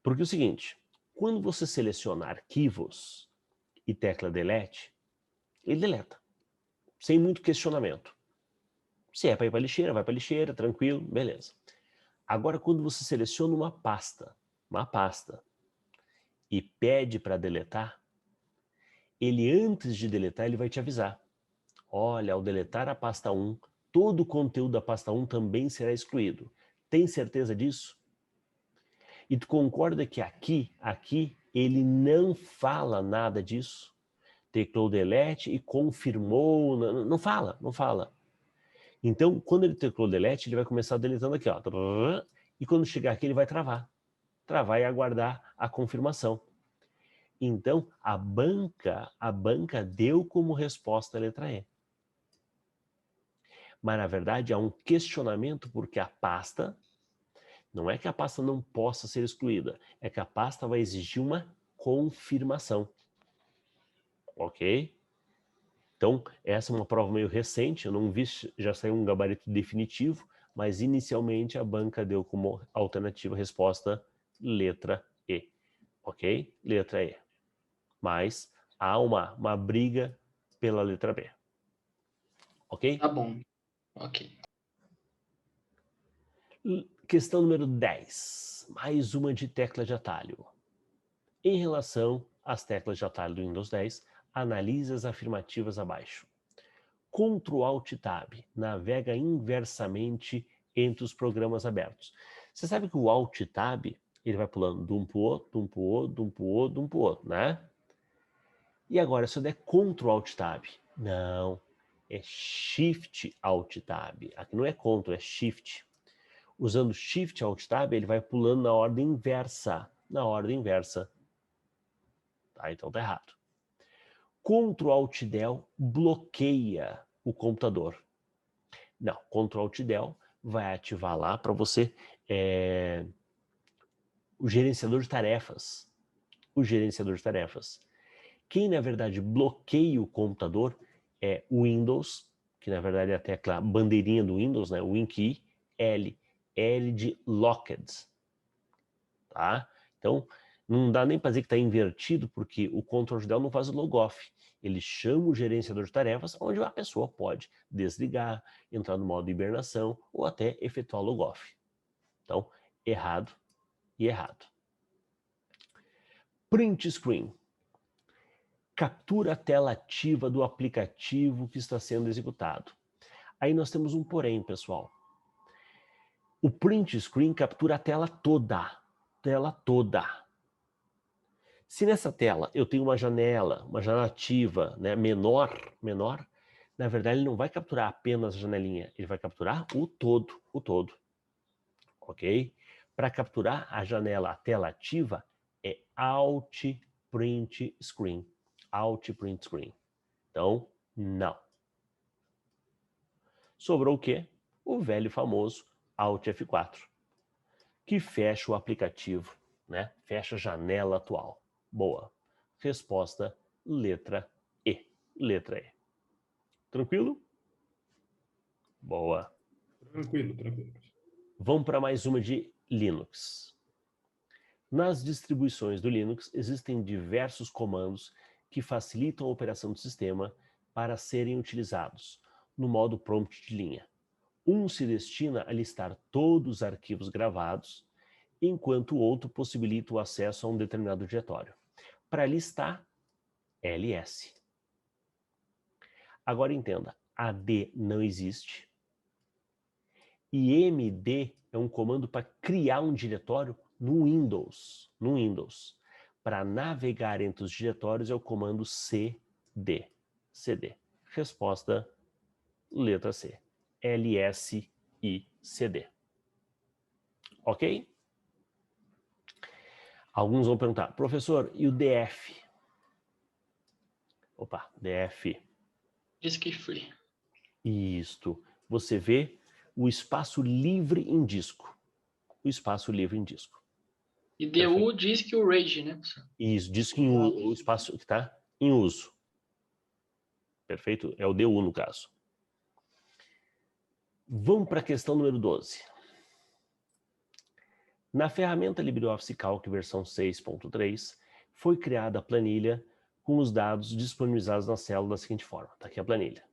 é o seguinte, quando você seleciona arquivos e tecla delete, ele deleta, sem muito questionamento. Se é para ir para a lixeira, vai para a lixeira, tranquilo, beleza. Agora, quando você seleciona uma pasta, e pede para deletar, ele antes de deletar, ele vai te avisar. Olha, ao deletar a pasta 1, todo o conteúdo da pasta 1 também será excluído. Tem certeza disso? E tu concorda que aqui, ele não fala nada disso? Teclou delete e confirmou, não fala, não fala. Então, quando ele teclou delete, ele vai começar deletando aqui, ó. E quando chegar aqui, ele vai travar. Travar e aguardar a confirmação. Então, a banca deu como resposta a letra E. Mas, na verdade, há um questionamento porque a pasta, não é que a pasta não possa ser excluída, é que a pasta vai exigir uma confirmação. Ok? Então, essa é uma prova meio recente, eu não vi se já saiu um gabarito definitivo, mas inicialmente a banca deu como alternativa a resposta letra E. Ok? Letra E. Mas há uma briga pela letra B. Ok? Tá bom. Ok. Questão número 10. Mais uma de tecla de atalho. Em relação às teclas de atalho do Windows 10, analise as afirmativas abaixo. Ctrl Alt Tab navega inversamente entre os programas abertos. Você sabe que o Alt Tab, ele vai pulando de um para o outro, de um para o outro, de um para o outro, de um para o outro, né? E agora, se eu der Ctrl Alt Tab, não, é Shift Alt Tab. Aqui não é Ctrl, é Shift. Usando Shift Alt Tab, ele vai pulando na ordem inversa. Na ordem inversa. Tá, então tá errado. Ctrl Alt Del bloqueia o computador. Não, Ctrl Alt Del vai ativar lá para você o gerenciador de tarefas. O gerenciador de tarefas. Quem, na verdade, bloqueia o computador é o Windows, que na verdade é a tecla bandeirinha do Windows, né? O WinKey, L. L de Locked. Tá? Então, não dá nem para dizer que está invertido, porque o Ctrl Del não faz o logoff. Ele chama o gerenciador de tarefas, onde a pessoa pode desligar, entrar no modo hibernação ou até efetuar o logoff. Então, errado e errado. Print screen. Captura a tela ativa do aplicativo que está sendo executado. Aí nós temos um porém, pessoal. O print screen captura a tela toda. Tela toda. Se nessa tela eu tenho uma janela ativa, né, menor, na verdade ele não vai capturar apenas a janelinha, ele vai capturar o todo. Ok? Para capturar a janela, a tela ativa, é Alt Print Screen. Alt Print Screen. Então, não. Sobrou o quê? O velho famoso Alt F4, que fecha o aplicativo, né? Fecha a janela atual. Boa. Resposta, letra E. Letra E. Tranquilo? Boa. Tranquilo, tranquilo. Vamos para mais uma de Linux. Nas distribuições do Linux existem diversos comandos que facilitam a operação do sistema para serem utilizados no modo prompt de linha. Um se destina a listar todos os arquivos gravados, enquanto o outro possibilita o acesso a um determinado diretório. Para listar, ls. Agora entenda, AD não existe e MD é um comando para criar um diretório no Windows. Para navegar entre os diretórios é o comando CD. CD. Resposta, letra C. ls e cd. Ok? Alguns vão perguntar, professor, e o DF? Opa, DF. Disk Free. Isto. Você vê o espaço livre em disco. O espaço livre em disco. E DU diz que o Rage, né? Isso, disco em o espaço que está em uso. Perfeito? É o DU no caso. Vamos para a questão número 12. Na ferramenta LibreOffice Calc versão 6.3, foi criada a planilha com os dados disponibilizados na célula da seguinte forma. Está aqui a planilha.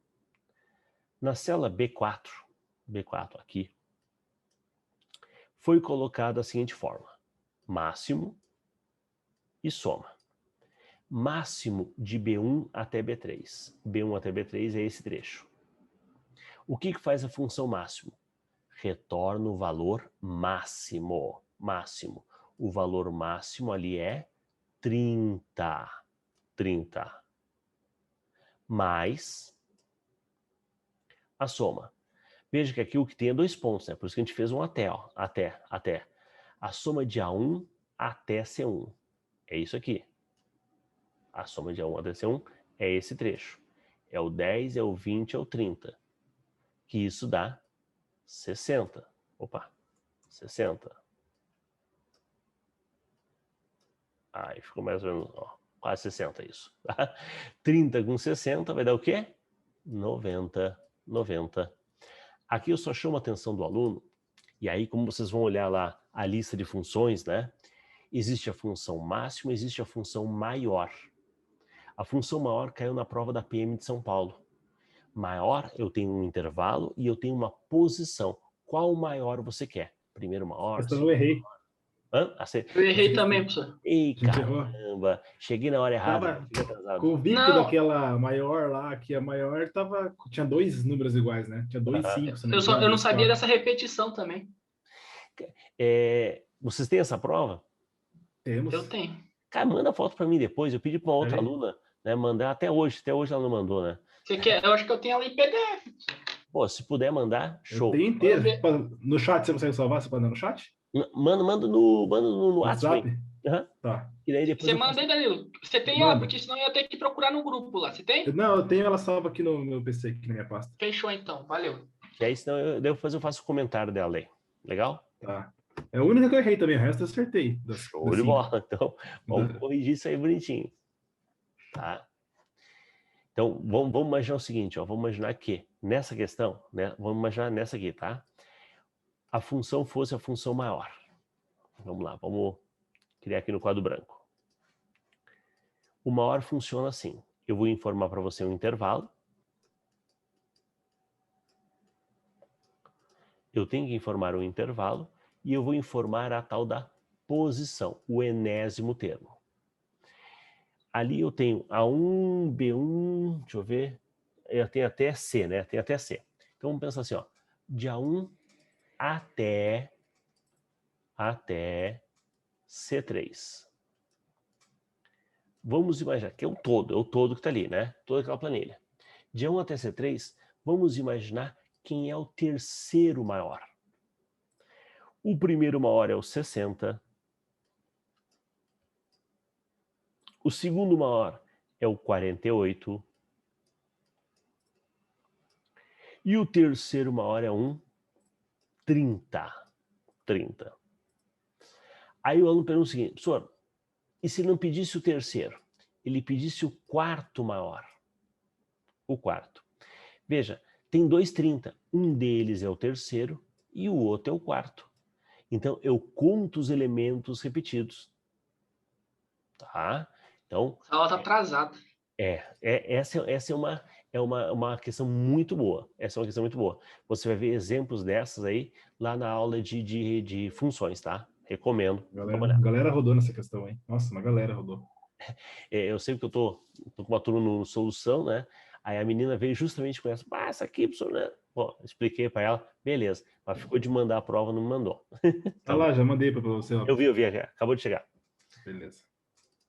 Na célula B4 aqui, foi colocada a seguinte forma. Máximo e soma. Máximo de B1 até B3. B1 até B3 é esse trecho. O que faz a função máximo? retorna o valor máximo. Máximo. O valor máximo ali é 30. 30. Mais a soma. Veja que aqui o que tem é 2 pontos, né? Por isso que a gente fez um até, ó. Até. A soma de A1 até C1. É isso aqui. A soma de A1 até C1 é esse trecho. É o 10, é o 20, é o 30. Que isso dá 60. Opa, 60. Aí ficou mais ou menos, ó, quase 60 isso. 30 com 60 vai dar o quê? 90. 90. Aqui eu só chamo a atenção do aluno, e aí como vocês vão olhar lá a lista de funções, né? Existe a função máxima, existe a função maior. A função maior caiu na prova da PM de São Paulo. Maior, eu tenho um intervalo e eu tenho uma posição. Qual maior você quer? Primeiro maior? Essa eu errei. Hã? Eu errei também, professor. Ei, A gente errou. caramba! Cheguei na hora errada. Tava Fiquei atrasado. convicto Não. daquela maior lá, que a maior tinha 2 números iguais, né? Tinha 2, 5. Eu não sabia dessa repetição também. Vocês têm essa prova? Temos. Eu tenho. Cara, manda foto para mim depois. Eu pedi para uma outra Aí. aluna, né, mandar até hoje ela não mandou, né? Você quer? Eu acho que eu tenho ela em PDF. Pô, se puder mandar, show. Eu tenho inteiro. Vamos No chat, você consegue salvar? Você pode mandar no chat? Manda no WhatsApp. WhatsApp? Uhum. Tá. E daí depois Você eu manda aí, Danilo. Você tem Manda. ela, porque senão eu ia ter que procurar no grupo lá. Você tem? Não, eu tenho ela salva aqui no meu PC, aqui na minha pasta. Fechou então. Valeu. E aí, senão depois eu faço o comentário dela aí. Legal? Tá. É a única que eu errei também, o resto eu acertei. Show de bola. Então, vamos corrigir isso aí bonitinho. Tá? Então, vamos imaginar o seguinte, ó. Vamos imaginar que nessa questão, né? Vamos imaginar nessa aqui, tá? A função fosse a função maior. Vamos lá, vamos criar aqui no quadro branco. O maior funciona assim. Eu vou informar para você um intervalo. Eu tenho que informar um intervalo e eu vou informar a tal da posição, o enésimo termo. Ali eu tenho A1, B1, deixa eu ver, eu tenho até C, né? Tem até C. Então vamos pensar assim, ó, de A1 até C3. Vamos imaginar que é o todo que está ali, né? Toda aquela planilha. De A1 até C3, vamos imaginar quem é o terceiro maior. O primeiro maior é o 60. O segundo maior é o 48. E o terceiro maior é um 30. 30. Aí o aluno pergunta o seguinte, professor, e se ele não pedisse o terceiro? Ele pedisse o quarto maior. O quarto. Veja, tem 2 30. Um deles é o terceiro e o outro é o quarto. Então, eu conto os elementos repetidos. Tá? Então, A aula tá atrasada. essa é uma questão muito boa. Essa é uma questão muito boa. Você vai ver exemplos dessas aí lá na aula de funções, tá? Recomendo. Galera rodou nessa questão, hein? Nossa, uma galera rodou. Eu sei que eu tô com uma turma no solução, né? Aí a menina veio justamente com essa, essa aqui, professor, né? Bom, expliquei para ela, beleza. Mas ficou de mandar a prova, não me mandou. Tá lá, já mandei para você. Ó. Eu vi, acabou de chegar. Beleza.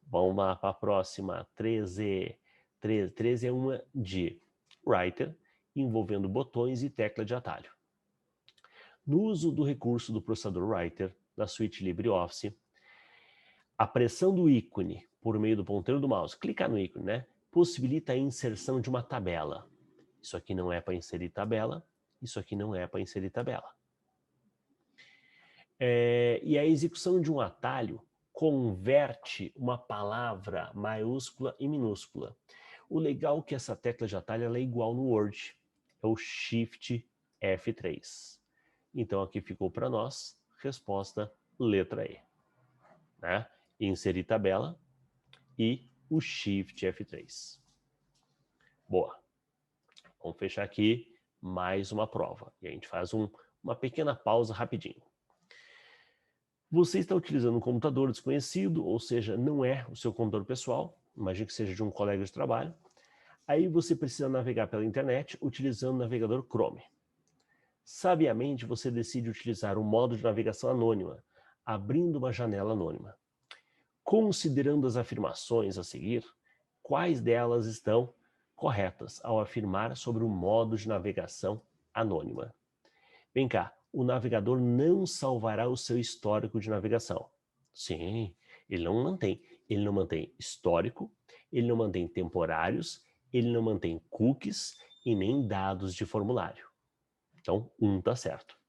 Vamos lá para a próxima, 13. 13 é uma de Writer, envolvendo botões e tecla de atalho. No uso do recurso do processador Writer, da suíte LibreOffice, a pressão do ícone por meio do ponteiro do mouse, clicar no ícone, né? Possibilita a inserção de uma tabela. Isso aqui não é para inserir tabela, isso aqui não é para inserir tabela. E a execução de um atalho converte uma palavra maiúscula em minúscula. O legal é que essa tecla de atalho ela é igual no Word, é o Shift F3. Então aqui ficou para nós, resposta letra E. Né? Inserir tabela e o Shift F3. Boa. Vamos fechar aqui mais uma prova. E a gente faz uma pequena pausa rapidinho. Você está utilizando um computador desconhecido, ou seja, não é o seu computador pessoal, imagine que seja de um colega de trabalho. Aí você precisa navegar pela internet utilizando o navegador Chrome. Sabiamente, você decide utilizar um modo de navegação anônima, abrindo uma janela anônima. Considerando as afirmações a seguir, quais delas estão corretas ao afirmar sobre o modo de navegação anônima? Vem cá, o navegador não salvará o seu histórico de navegação. Sim, ele não mantém. Ele não mantém histórico, ele não mantém temporários, ele não mantém cookies e nem dados de formulário. Então, está certo.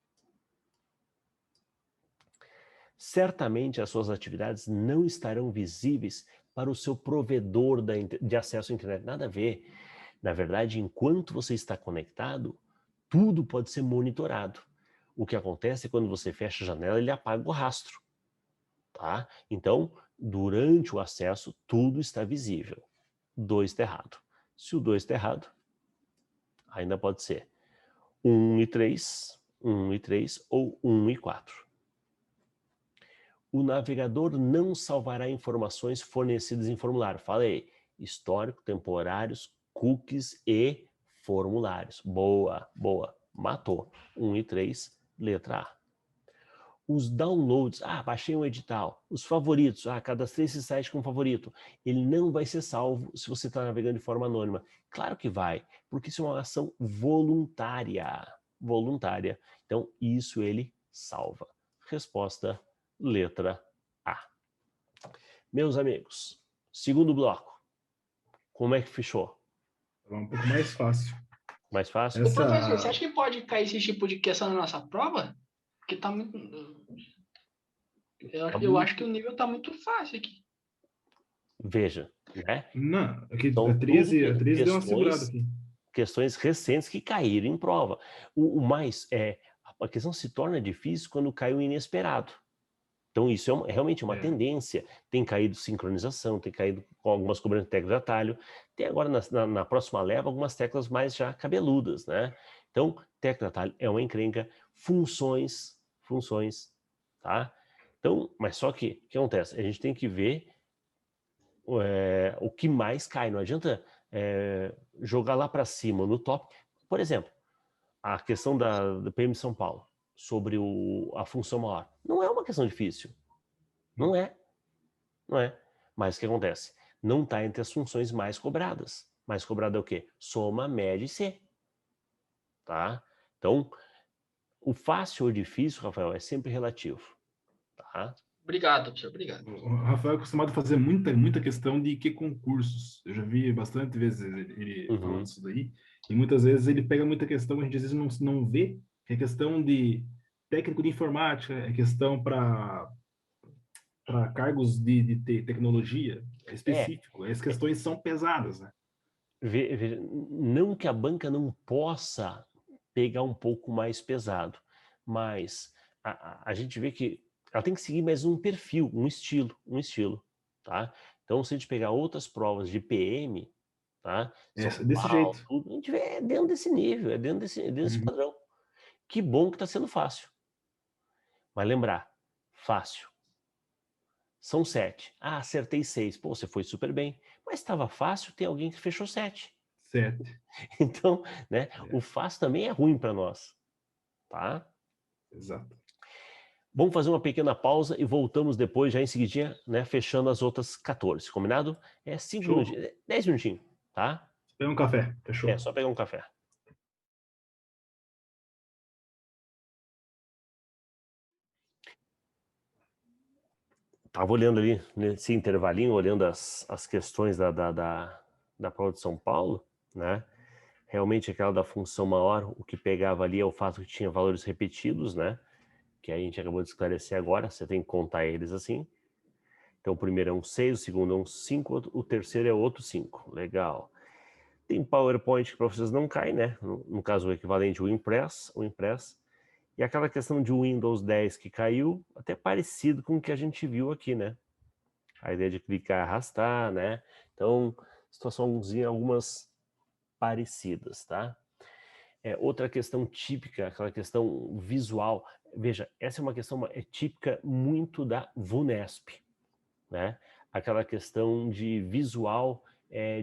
Certamente as suas atividades não estarão visíveis para o seu provedor de acesso à internet. Nada a ver. Na verdade, enquanto você está conectado, tudo pode ser monitorado. O que acontece é quando você fecha a janela, ele apaga o rastro. Tá? Então, durante o acesso, tudo está visível. 2 está errado. Se o 2 está errado, ainda pode ser 1 e 3, 1 e 3 ou 1 e 4. O navegador não salvará informações fornecidas em formulário. Falei, histórico, temporários, cookies e formulários. Boa, boa. Matou. 1 e 3, letra A. Os downloads, baixei um edital. Os favoritos, cadastrei esse site como favorito. Ele não vai ser salvo se você está navegando de forma anônima. Claro que vai, porque isso é uma ação voluntária. Voluntária. Então, isso ele salva. Resposta, letra A. Meus amigos, segundo bloco. Como é que fechou? Um pouco mais fácil. Mais fácil? Ô, professor, você acha que pode cair esse tipo de questão na nossa prova? Porque tá muito... Eu acho que o nível tá muito fácil aqui. Veja, né? Não, aqui São a 13 deu uma segurada questões, aqui. questões recentes que caíram em prova. O mais a questão se torna difícil quando cai o inesperado. Então isso é realmente uma tendência. Tem caído sincronização, tem caído com algumas cobranças de tecla de atalho. Tem agora na próxima leva algumas teclas mais já cabeludas, né? Então, tecla de atalho é uma encrenca. Funções, tá? Então, mas só que, o que acontece? A gente tem que ver o que mais cai. Não adianta jogar lá para cima, no top. Por exemplo, a questão da PM São Paulo, sobre a função maior. Não é uma questão difícil. Não é. Não é. Mas o que acontece? Não está entre as funções mais cobradas. Mais cobrada é o quê? Soma, média e C. Tá? Então, o fácil ou difícil, Rafael, é sempre relativo. Tá? Obrigado, professor, obrigado. O Rafael é acostumado a fazer muita questão de que concursos. Eu já vi bastante vezes ele falando isso daí. E muitas vezes ele pega muita questão, a gente às vezes não vê, que é questão de técnico de informática, é questão para cargos de tecnologia específico. As questões são pesadas, né? Não que a banca não possa pegar um pouco mais pesado, mas a gente vê que ela tem que seguir mais um perfil, um estilo, tá? Então, se a gente pegar outras provas de PM, tá? Desse jeito. Tudo, a gente vê dentro desse nível, dentro desse padrão. Que bom que está sendo fácil. Mas lembrar, fácil. São 7. Acertei 6. Pô, você foi super bem. Mas estava fácil, tem alguém que fechou 7. 7. Então, né, o fácil também é ruim para nós. Tá? Exato. Vamos fazer uma pequena pausa e voltamos depois, já em seguidinha, né, fechando as outras 14. Combinado? 5 minutinhos, 10 minutinhos, tá? Pega um café, fechou. Só pegar um café. Tava olhando ali, nesse intervalinho, olhando as questões da prova de São Paulo, né? Realmente aquela da função maior, o que pegava ali é o fato que tinha valores repetidos, né? Que a gente acabou de esclarecer agora, você tem que contar eles assim. Então o primeiro é um 6, o segundo é um 5, o terceiro é outro 5. Legal. Tem PowerPoint que para vocês não cai, né? No caso o equivalente ao Impress. E aquela questão de Windows 10 que caiu, até parecido com o que a gente viu aqui, né? A ideia de clicar e arrastar, né? Então, situaçãozinha algumas parecidas, tá? Outra questão típica, aquela questão visual. Veja, essa é uma questão típica muito da VUNESP, né? Aquela questão de visual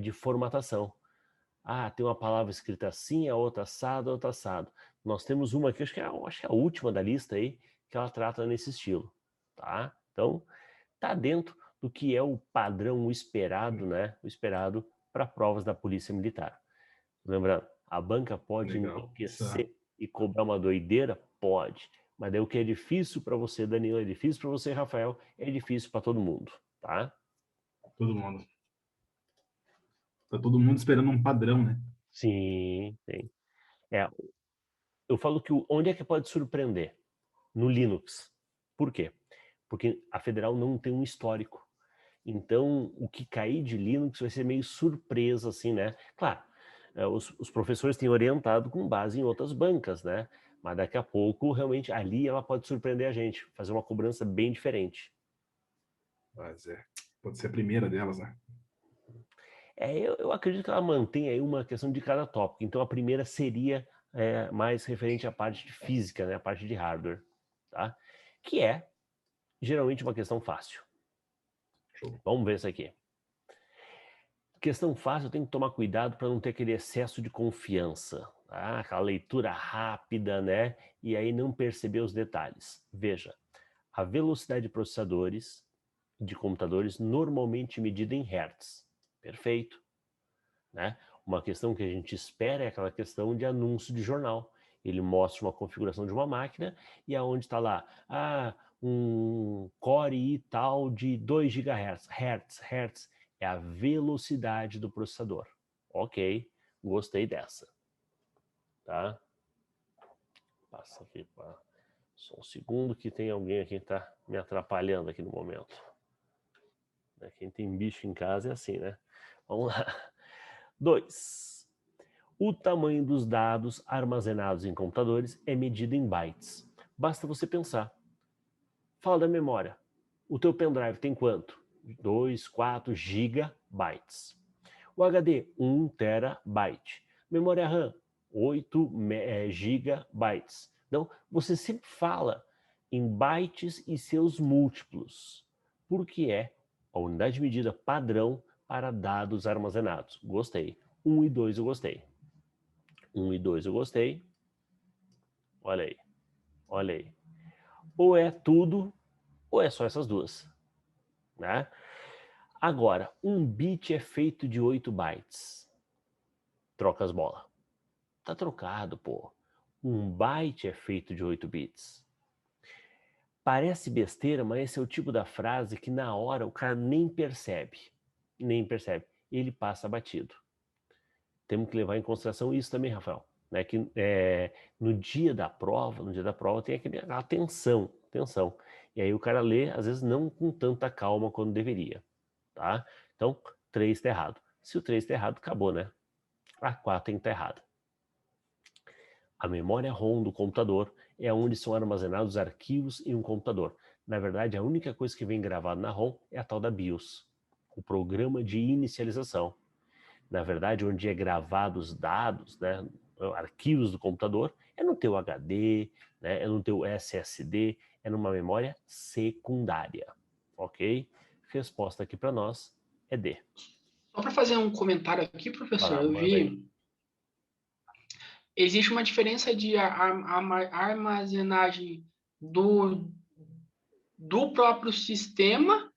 de formatação. Ah, tem uma palavra escrita assim, a outra assado, a outra assado. Nós temos uma aqui, acho que é a última da lista aí, que ela trata nesse estilo, tá? Então, tá dentro do que é o padrão, o esperado, né? O esperado para provas da Polícia Militar. Lembrando, a banca pode Legal. enlouquecer e cobrar uma doideira? Pode. Mas daí o que é difícil para você, Danilo, é difícil para você, Rafael, é difícil para todo mundo, tá? Todo mundo. Tá todo mundo esperando um padrão, né? Sim, tem. É, eu falo que onde é que pode surpreender? No Linux. Por quê? Porque a Federal não tem um histórico. Então, o que cair de Linux vai ser meio surpresa, assim, né? Claro, os professores têm orientado com base em outras bancas, né? Mas daqui a pouco, realmente, ali ela pode surpreender a gente, fazer uma cobrança bem diferente. Mas pode ser a primeira delas, né? Eu acredito que ela mantém aí uma questão de cada tópico. Então, a primeira seria mais referente à parte de física, né? A parte de hardware, tá? Que é, geralmente, uma questão fácil. Show. Vamos ver isso aqui. Questão fácil, tem que tomar cuidado para não ter aquele excesso de confiança, tá? Aquela leitura rápida, né? E aí não perceber os detalhes. Veja, a velocidade de processadores de computadores normalmente medida em hertz. Perfeito, né? Uma questão que a gente espera é aquela questão de anúncio de jornal. Ele mostra uma configuração de uma máquina e aonde está lá, um Core i tal de 2 GHz. Hertz é a velocidade do processador. Ok, gostei dessa. Tá? Passa aqui, só um segundo que tem alguém aqui que está me atrapalhando aqui no momento. Quem tem bicho em casa é assim, né? Vamos lá. 2. O tamanho dos dados armazenados em computadores é medido em bytes. Basta você pensar. Fala da memória. O teu pendrive tem quanto? 2, 4 gigabytes. O HD, 1 terabyte. Memória RAM, 8 gigabytes. Então, você sempre fala em bytes e seus múltiplos, porque é a unidade de medida padrão para dados armazenados. Gostei. 1 e 2 eu gostei. 1 e 2 eu gostei. Olha aí. Olha aí. Ou é tudo, ou é só essas duas. Né? Agora, um bit é feito de 8 bytes. Troca as bolas. Tá trocado, pô. Um byte é feito de 8 bits. Parece besteira, mas esse é o tipo da frase que na hora o cara nem percebe. Nem percebe. Ele passa batido. Temos que levar em consideração isso também, Rafael. Né? Que no dia da prova tem aquela tensão. E aí o cara lê, às vezes, não com tanta calma quanto deveria. Tá? Então, 3 está errado. Se o 3 está errado, acabou, né? A 4 tem que estar errada. A memória ROM do computador é onde são armazenados arquivos em um computador. Na verdade, a única coisa que vem gravada na ROM é a tal da BIOS, o programa de inicialização. Na verdade, onde é gravado os dados, né, arquivos do computador, é no teu HD, né, é no teu SSD, é numa memória secundária. Ok? Resposta aqui para nós é D. Só para fazer um comentário aqui, professor, eu manda aí. vi. Existe uma diferença de armazenagem do próprio sistema,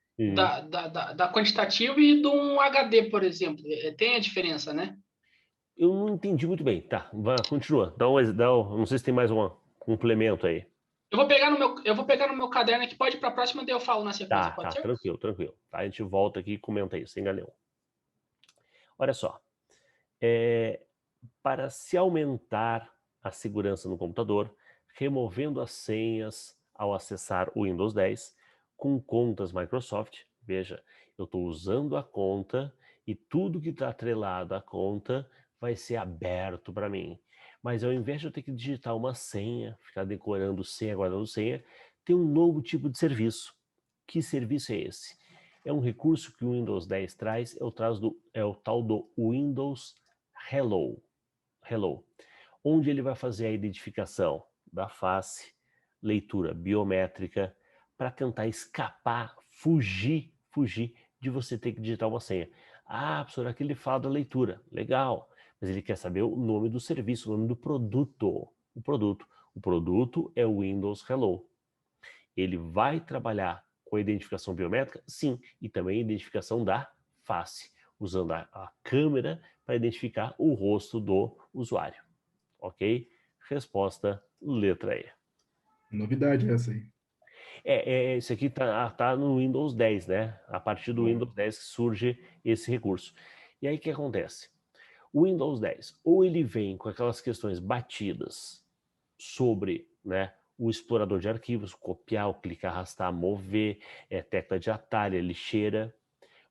da quantitativa e do um HD, por exemplo. Tem a diferença, né? Eu não entendi muito bem. Tá, continua. Não sei se tem mais um complemento aí. Eu vou pegar no meu caderno aqui, pode ir para a próxima, daí eu falo na sequência, pode ser? Tranquilo. Tá, a gente volta aqui e comenta isso, sem nenhum. Olha só. Para se aumentar a segurança no computador, removendo as senhas ao acessar o Windows 10 com contas Microsoft, veja, eu estou usando a conta e tudo que está atrelado à conta vai ser aberto para mim. Mas ao invés de eu ter que digitar uma senha, ficar decorando senha, guardando senha, tem um novo tipo de serviço. Que serviço é esse? É um recurso que o Windows 10 traz, é o tal do Windows Hello, onde ele vai fazer a identificação da face, leitura biométrica, para tentar escapar, fugir de você ter que digitar uma senha. Ah, professor, aqui ele fala da leitura. Legal. mas ele quer saber o nome do serviço, o nome do produto. O produto é o Windows Hello. Ele vai trabalhar com a identificação biométrica? Sim, e também a identificação da face, usando a câmera para identificar o rosto do usuário. Ok? Resposta, letra E. Novidade essa aí. Isso aqui tá no Windows 10, né? A partir do Windows 10 que surge esse recurso. E aí o que acontece? O Windows 10, ou ele vem com aquelas questões batidas sobre, né, o explorador de arquivos, copiar, clicar, arrastar, mover, tecla de atalho, lixeira,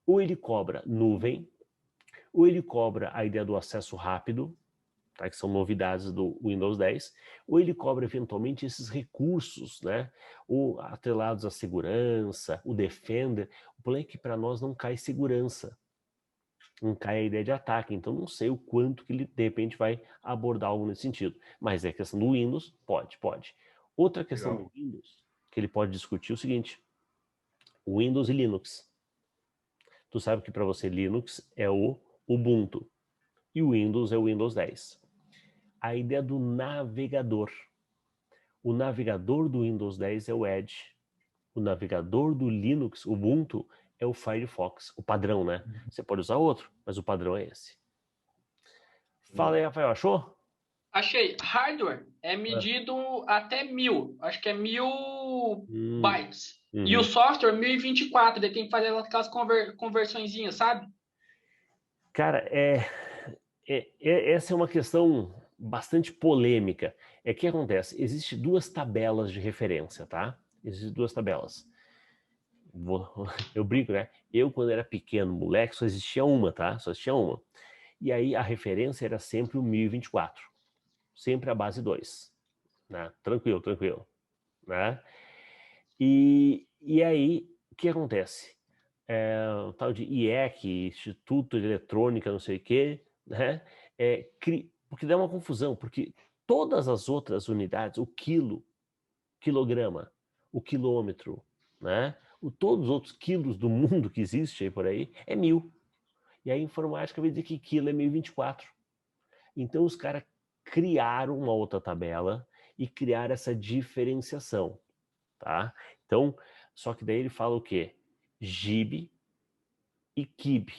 ou ele cobra nuvem, ou ele cobra a ideia do acesso rápido, tá, que são novidades do Windows 10, ou ele cobra eventualmente esses recursos, né, ou atrelados à segurança, o Defender. O problema é que para nós não cai segurança, não cai a ideia de ataque, então não sei o quanto que ele de repente vai abordar algo nesse sentido. Mas é questão do Windows, pode. Outra questão do Windows que ele pode discutir é o seguinte: o Windows e Linux. Tu sabe que para você Linux é o Ubuntu e o Windows é o Windows 10. A ideia do navegador. O navegador do Windows 10 é o Edge. O navegador do Linux, Ubuntu, é o Firefox, o padrão, né? Você pode usar outro, mas o padrão é esse. Fala aí, Rafael, achou? Achei. Hardware é medido até 1000. Acho que é 1000 bytes. E o software, 1024. Daí tem que fazer aquelas conversõezinhas, sabe? Cara, essa é uma questão bastante polêmica. É que acontece, existem duas tabelas de referência, tá? Existem duas tabelas. Eu brinco, né? Eu, quando era pequeno, moleque, só existia uma, tá? Só existia uma. E aí a referência era sempre o 1024. Sempre a base 2. Né? Tranquilo, né? E aí, o que acontece? O tal de IEC, Instituto de Eletrônica, não sei o quê, né? Porque dá uma confusão, porque todas as outras unidades, o quilo, quilograma, o quilômetro, né? Todos os outros quilos do mundo que existe aí por aí é 1000. E a informática vai dizer que quilo é 1024. Então os caras criaram uma outra tabela e criaram essa diferenciação, tá? Então, só que daí ele fala o quê? GB e KIB,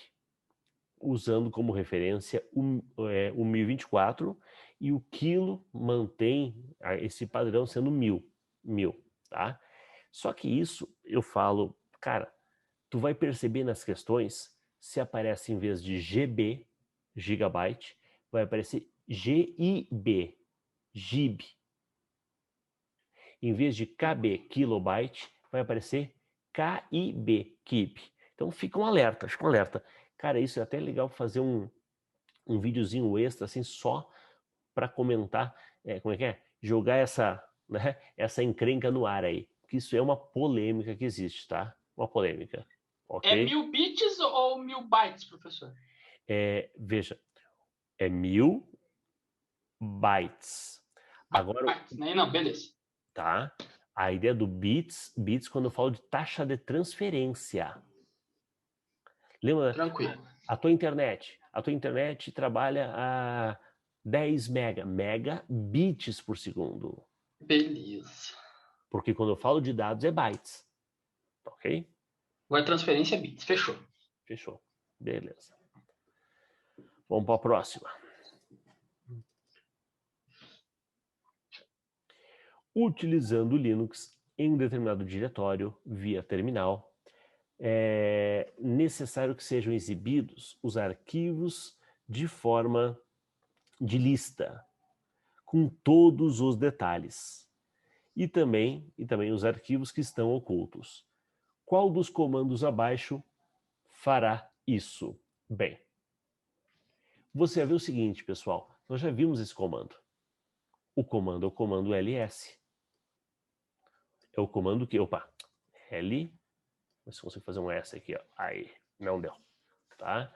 usando como referência o 1024, e o quilo mantém esse padrão sendo 1000, tá? Só que isso, eu falo, cara, tu vai perceber nas questões, se aparece em vez de GB, gigabyte, vai aparecer GIB, GB. Em vez de KB, kilobyte, vai aparecer KIB, KIB. Então fica um alerta. Cara, isso é até legal fazer um videozinho extra, assim, só para comentar, como é que é? Jogar essa, né, essa encrenca no ar aí. Porque isso é uma polêmica que existe, tá? Uma polêmica. É Ok? 1000 bits ou 1000 bytes, professor? Veja, é 1000 bytes. Agora, bytes, né? Não, beleza. tá? A ideia do bits quando eu falo de taxa de transferência. Lembra? Tranquilo. A tua internet trabalha a 10 megabits por segundo. Beleza. Porque quando eu falo de dados é bytes. Ok? Agora transferência é bits. Fechou. Fechou. Beleza. Vamos para a próxima. Utilizando o Linux em um determinado diretório via terminal, é necessário que sejam exibidos os arquivos de forma de lista, com todos os detalhes, e também os arquivos que estão ocultos. Qual dos comandos abaixo fará isso? Bem, você vai ver o seguinte, pessoal, nós já vimos esse comando. O comando é o comando ls. É o comando que, L, vamos ver se consigo fazer um S aqui, ó. Aí, não deu, tá?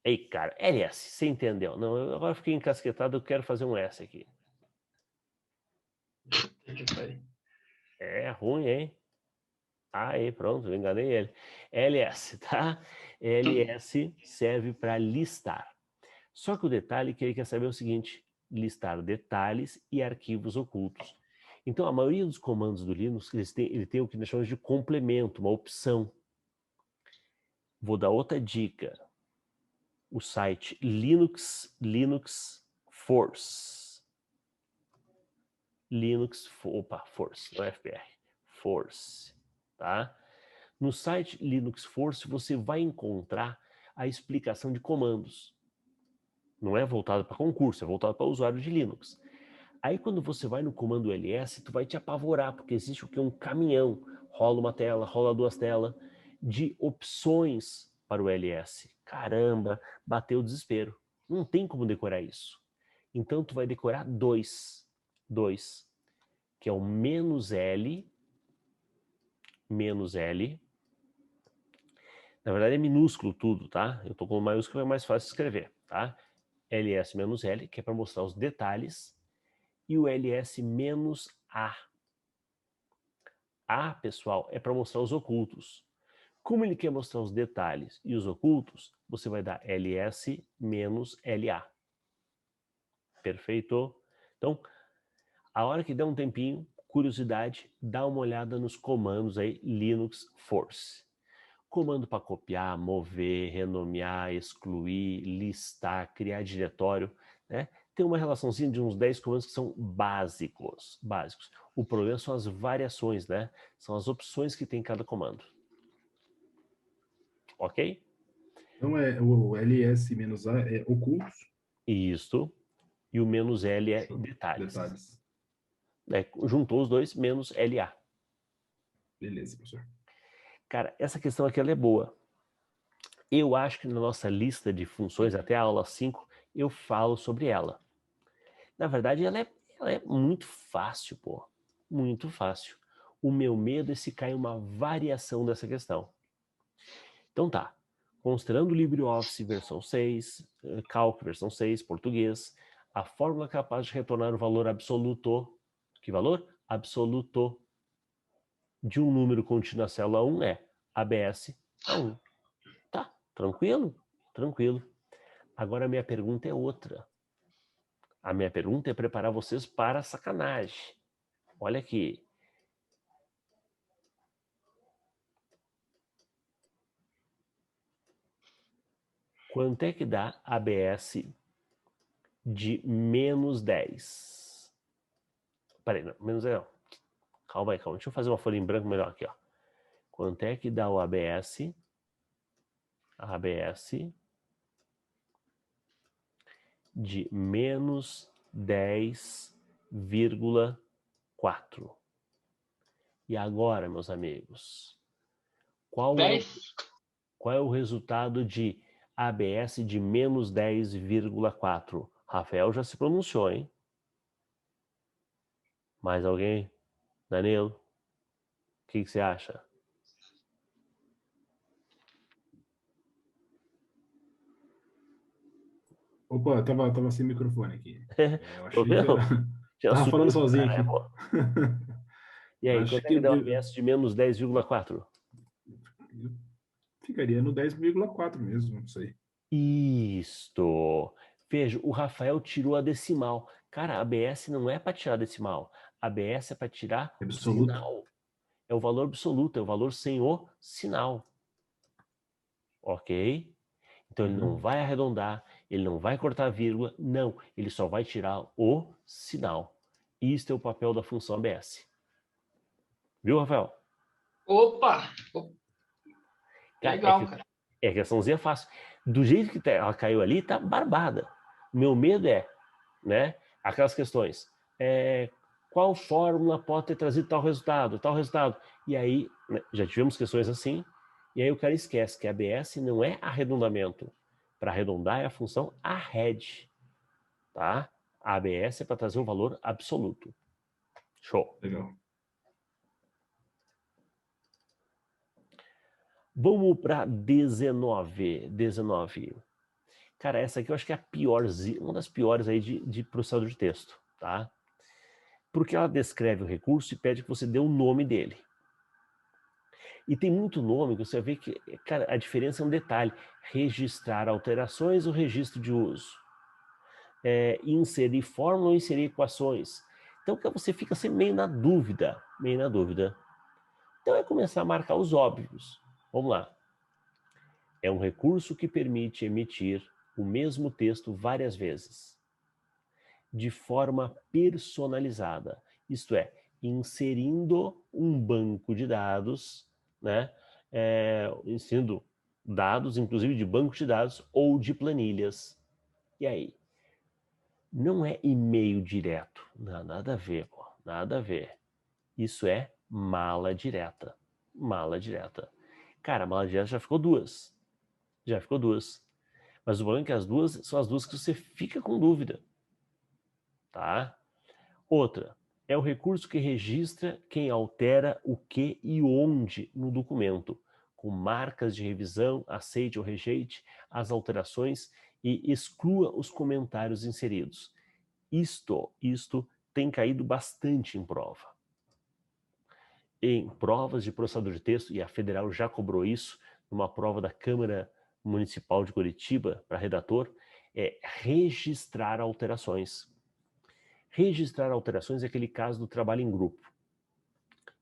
Ei, cara, ls, você entendeu? Não, eu agora fiquei encasquetado, eu quero fazer um S aqui. É ruim, hein? Aí, pronto, eu enganei ele. ls, tá? ls serve para listar. Só que o detalhe que ele quer saber é o seguinte: listar detalhes e arquivos ocultos. Então, a maioria dos comandos do Linux, ele tem o que nós chamamos de complemento, uma opção. Vou dar outra dica. O site Linux Force. Force, não é FPR. Force, tá? No site Linux Force, você vai encontrar a explicação de comandos. Não é voltado para concurso, é voltado para usuário de Linux. Aí quando você vai no comando ls, tu vai te apavorar, porque existe o que? Um caminhão. Rola uma tela, rola duas telas, de opções para o ls. Caramba, bateu o desespero. Não tem como decorar isso. Então tu vai decorar dois, que é o -L, na verdade é minúsculo tudo, tá? Eu tô com maiúsculo, é mais fácil de escrever, tá? ls-L, que é para mostrar os detalhes, e o ls-A. A, pessoal, é para mostrar os ocultos. Como ele quer mostrar os detalhes e os ocultos, você vai dar ls-LA. Perfeito? Então, a hora que der um tempinho, curiosidade, dá uma olhada nos comandos aí, Linux Force. Comando para copiar, mover, renomear, excluir, listar, criar diretório, né? Tem uma relaçãozinha de uns 10 comandos que são básicos. O problema são as variações, né? São as opções que tem em cada comando. Ok? Então, o ls-a é ocultos. Isso. E o -L é detalhes. Juntou os dois, -LA. Beleza, professor. Cara, essa questão aqui ela é boa. Eu acho que na nossa lista de funções, até a aula 5, eu falo sobre ela. Na verdade, ela é muito fácil, pô. Muito fácil. O meu medo é se cair uma variação dessa questão. Então tá. Considerando o LibreOffice versão 6, Calc versão 6, português, a fórmula capaz de retornar o valor absoluto. Que valor? Absoluto de um número contínuo à célula 1 é ABS a 1. Tá, tranquilo? Tranquilo. Agora a minha pergunta é outra. A minha pergunta é preparar vocês para a sacanagem. Olha aqui. Quanto é que dá ABS de -10? Peraí, não, -10 não. Calma aí. Deixa eu fazer uma folha em branco melhor aqui, ó. Quanto é que dá o ABS? ABS de -10,4. E agora, meus amigos, qual é o resultado de ABS de -10,4? Rafael já se pronunciou, hein? Mais alguém? Danilo? O que você acha? Opa, eu tava sem microfone aqui. Eu achei que tava falando sozinho aqui. E aí, quanto é que dá o ABS de -10,4? Ficaria no 10,4 mesmo, não sei. Isto. Veja, o Rafael tirou a decimal. Cara, a ABS não é para tirar a decimal. A ABS é para tirar o sinal. É o valor absoluto, é o valor sem o sinal. Ok? Então ele não vai arredondar, ele não vai cortar a vírgula, não. Ele só vai tirar o sinal. Isto é o papel da função ABS. Viu, Rafael? Opa! Legal, cara. É que a questãozinha é fácil. Do jeito que ela caiu ali, tá barbada. Meu medo é, né, aquelas questões. Qual fórmula pode ter trazido tal resultado? E aí, né, já tivemos questões assim, e aí o cara esquece que a ABS não é arredondamento. Para arredondar é a função arred. Tá? A ABS é para trazer um valor absoluto. Show. Legal. Vamos para 19. Cara, essa aqui eu acho que é a piorzinha, uma das piores aí de processador de texto, tá? Porque ela descreve o recurso e pede que você dê o nome dele. E tem muito nome que você vê que, cara, a diferença é um detalhe. Registrar alterações ou registro de uso. inserir fórmula ou inserir equações. Então você fica sempre meio na dúvida, Então é começar a marcar os óbvios. Vamos lá. É um recurso que permite emitir o mesmo texto várias vezes, de forma personalizada. Isto é, inserindo um banco de dados, né? Inserindo dados, inclusive de banco de dados ou de planilhas. E aí? Não é e-mail direto. Não, nada a ver, pô. Nada a ver. Isso é mala direta. Mala direta. Cara, a mala direta já ficou duas. Mas o problema é que as duas são as duas que você fica com dúvida. Tá? Outra, é o recurso que registra quem altera o que e onde no documento, com marcas de revisão, aceite ou rejeite as alterações e exclua os comentários inseridos. Isto tem caído bastante em prova. Em provas de processador de texto, e a Federal já cobrou isso, numa prova da Câmara Municipal de Curitiba, para redator, é registrar alterações. Registrar alterações é aquele caso do trabalho em grupo.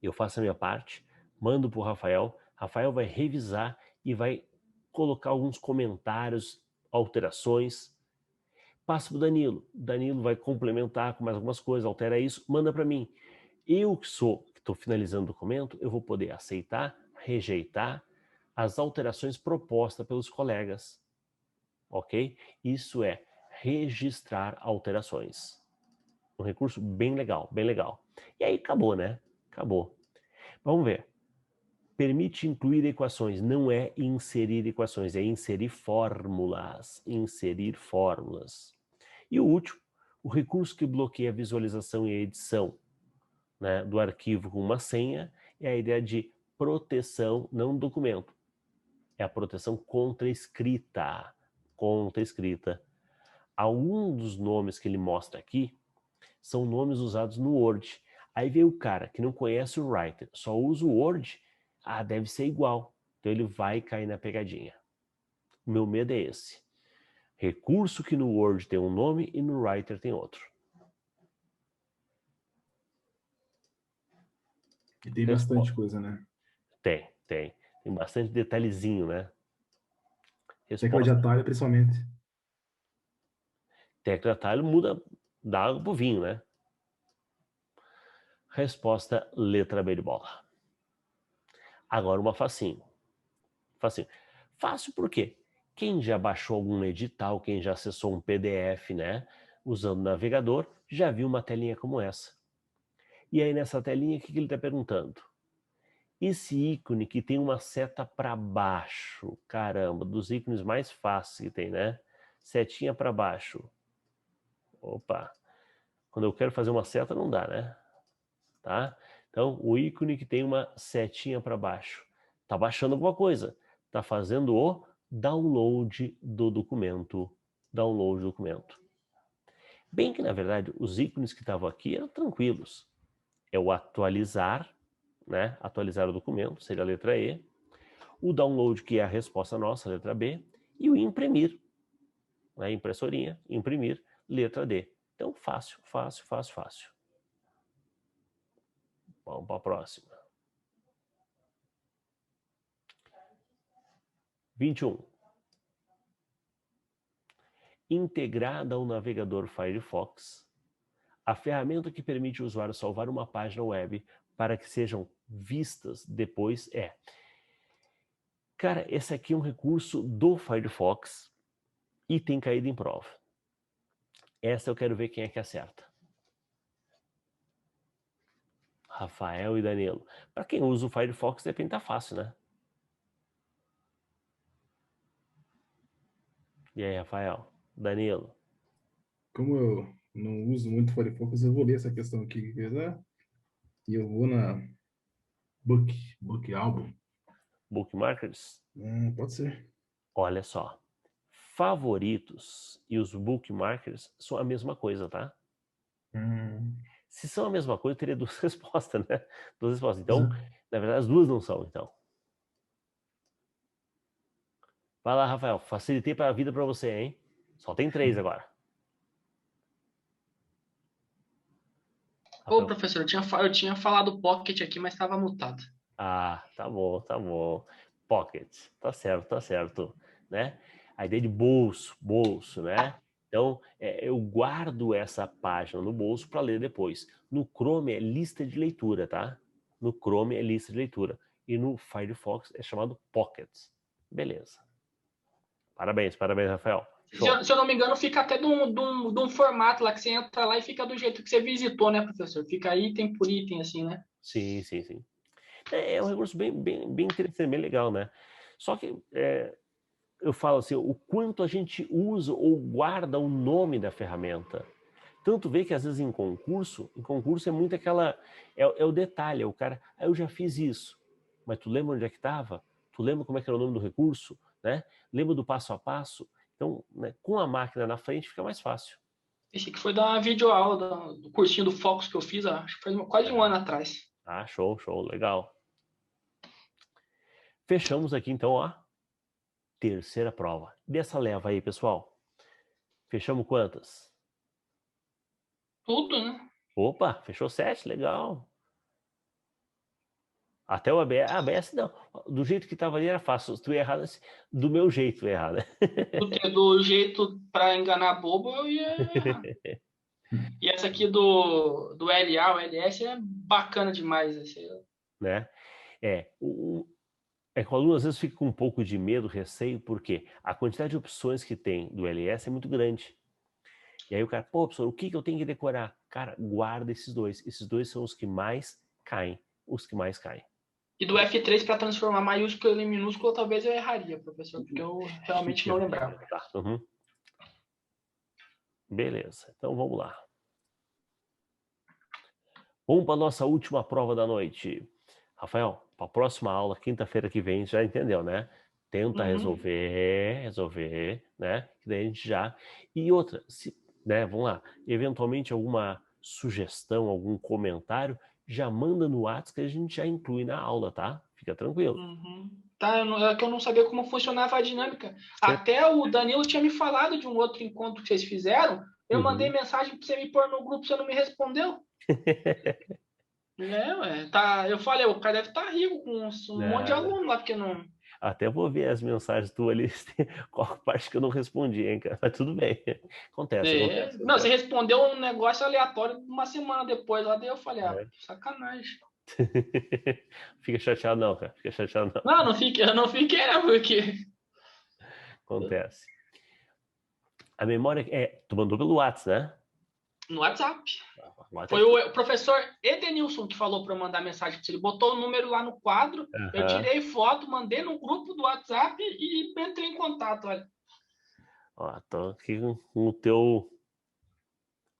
Eu faço a minha parte, mando para o Rafael vai revisar e vai colocar alguns comentários, alterações, passa para o Danilo vai complementar com mais algumas coisas, altera isso, manda para mim. Eu que estou finalizando o documento, eu vou poder aceitar, rejeitar as alterações propostas pelos colegas, ok? Isso é registrar alterações. Um recurso bem legal, bem legal. E aí acabou, né? Acabou. Vamos ver. Permite incluir equações, não é inserir equações, é inserir fórmulas. Inserir fórmulas. E o último, o recurso que bloqueia a visualização e a edição, né, do arquivo com uma senha, é a ideia de proteção, não do documento. É a proteção contra a escrita. Contra a escrita. Alguns dos nomes que ele mostra aqui são nomes usados no Word. Aí veio o cara que não conhece o Writer, só usa o Word, deve ser igual. Então ele vai cair na pegadinha. O meu medo é esse. Recurso que no Word tem um nome e no Writer tem outro. E tem bastante coisa, né? Tem bastante detalhezinho, né? Tecla de atalho, principalmente. Tecla de atalho muda da água pro vinho, né? Resposta, letra B de bola. Agora uma facinho. Fácil por quê? Quem já baixou algum edital, quem já acessou um PDF, né? Usando o navegador, já viu uma telinha como essa. E aí nessa telinha, o que ele está perguntando? Esse ícone que tem uma seta para baixo, caramba, dos ícones mais fáceis que tem, né? Setinha para baixo. Opa, quando eu quero fazer uma seta não dá, né? Tá? Então, o ícone que tem uma setinha para baixo. Tá baixando alguma coisa. Tá fazendo o download do documento. Download do documento. Bem que, na verdade, os ícones que estavam aqui eram tranquilos. É o atualizar, né? Atualizar o documento, seria a letra E. O download, que é a resposta nossa, a letra B. E o imprimir, né? Impressorinha, imprimir, letra D. Então, fácil. Vamos para a próxima. 21. Integrada ao navegador Firefox, a ferramenta que permite o usuário salvar uma página web para que sejam vistas depois é... Cara, esse aqui é um recurso do Firefox e tem caído em prova. Essa eu quero ver quem é que acerta. Rafael e Danilo. Para quem usa o Firefox, depende, tá fácil, né? E aí, Rafael? Danilo? Como eu não uso muito Firefox, eu vou ler essa questão aqui, e eu vou na Book Album. Bookmarkers? Pode ser. Olha só. Favoritos e os bookmarkers são a mesma coisa, tá? Se são a mesma coisa, eu teria duas respostas, né? Duas respostas. Então, na verdade, as duas não são, então. Vai lá, Rafael. Facilitei a vida para você, hein? Só tem 3 agora. Ô, professor, eu tinha falado Pocket aqui, mas estava mutado. Ah, tá bom, tá bom. Pocket, tá certo, né? A ideia de bolso, né? Então, eu guardo essa página no bolso para ler depois. No Chrome é lista de leitura, tá? No Chrome é lista de leitura. E no Firefox é chamado Pockets. Beleza. Parabéns, Rafael. Show. Se eu não me engano, fica até de um formato lá que você entra lá e fica do jeito que você visitou, né, professor? Fica item por item, assim, né? Sim. É um recurso bem interessante, bem legal, né? Só que eu falo assim, o quanto a gente usa ou guarda o nome da ferramenta. Tanto vê que às vezes em concurso é muito aquela, é o detalhe, é o cara, eu já fiz isso, mas tu lembra onde é que estava? Tu lembra como é que era o nome do recurso? Né? Lembra do passo a passo? Então, né, com a máquina na frente fica mais fácil. Esse aqui foi da videoaula do cursinho do Focus que eu fiz, acho que foi quase um ano atrás. Ah, show, legal. Fechamos aqui então a terceira prova. Dessa leva aí, pessoal. Fechamos quantas? Tudo, né? Opa, fechou 7, legal. Até o ABS não. Do jeito que estava ali era fácil. Se tu ia errado, do meu jeito ia errado. Do jeito para enganar bobo, eu ia errar. E essa aqui do LA, o LS é bacana demais. Esse. Né? É que o aluno às vezes fica com um pouco de medo, receio, porque a quantidade de opções que tem do LS é muito grande. E aí o cara, pô, professor, o que eu tenho que decorar? Cara, guarda esses dois. Esses dois são os que mais caem. E do F3 para transformar maiúsculo em minúsculo, talvez eu erraria, professor, porque eu realmente não lembrava. Tá. Uhum. Beleza, então vamos lá. Vamos para a nossa última prova da noite. Rafael, para a próxima aula, quinta-feira que vem, já entendeu, né? Tenta resolver, né? Que daí a gente já... E outra, né? Vamos lá. Eventualmente alguma sugestão, algum comentário, já manda no WhatsApp que a gente já inclui na aula, tá? Fica tranquilo. Tá, é que eu não sabia como funcionava a dinâmica. Até o Danilo tinha me falado de um outro encontro que vocês fizeram. Eu mandei mensagem para você me pôr no grupo, você não me respondeu. Tá, eu falei, o cara deve estar rico com um monte de aluno lá, porque não... Até vou ver as mensagens tuas ali, qual parte que eu não respondi, hein, cara? Mas tudo bem. Acontece. Não, você respondeu um negócio aleatório uma semana depois, lá daí eu falei, sacanagem. Fica chateado não, cara. Fica chateado não. Não, eu não fiquei, porque... Acontece. A memória tu mandou pelo WhatsApp, né? No WhatsApp. Foi o professor Edenilson que falou para eu mandar mensagem. Ele botou o número lá no quadro, eu tirei foto, mandei no grupo do WhatsApp e entrei em contato, olha. Ó, tô aqui com o teu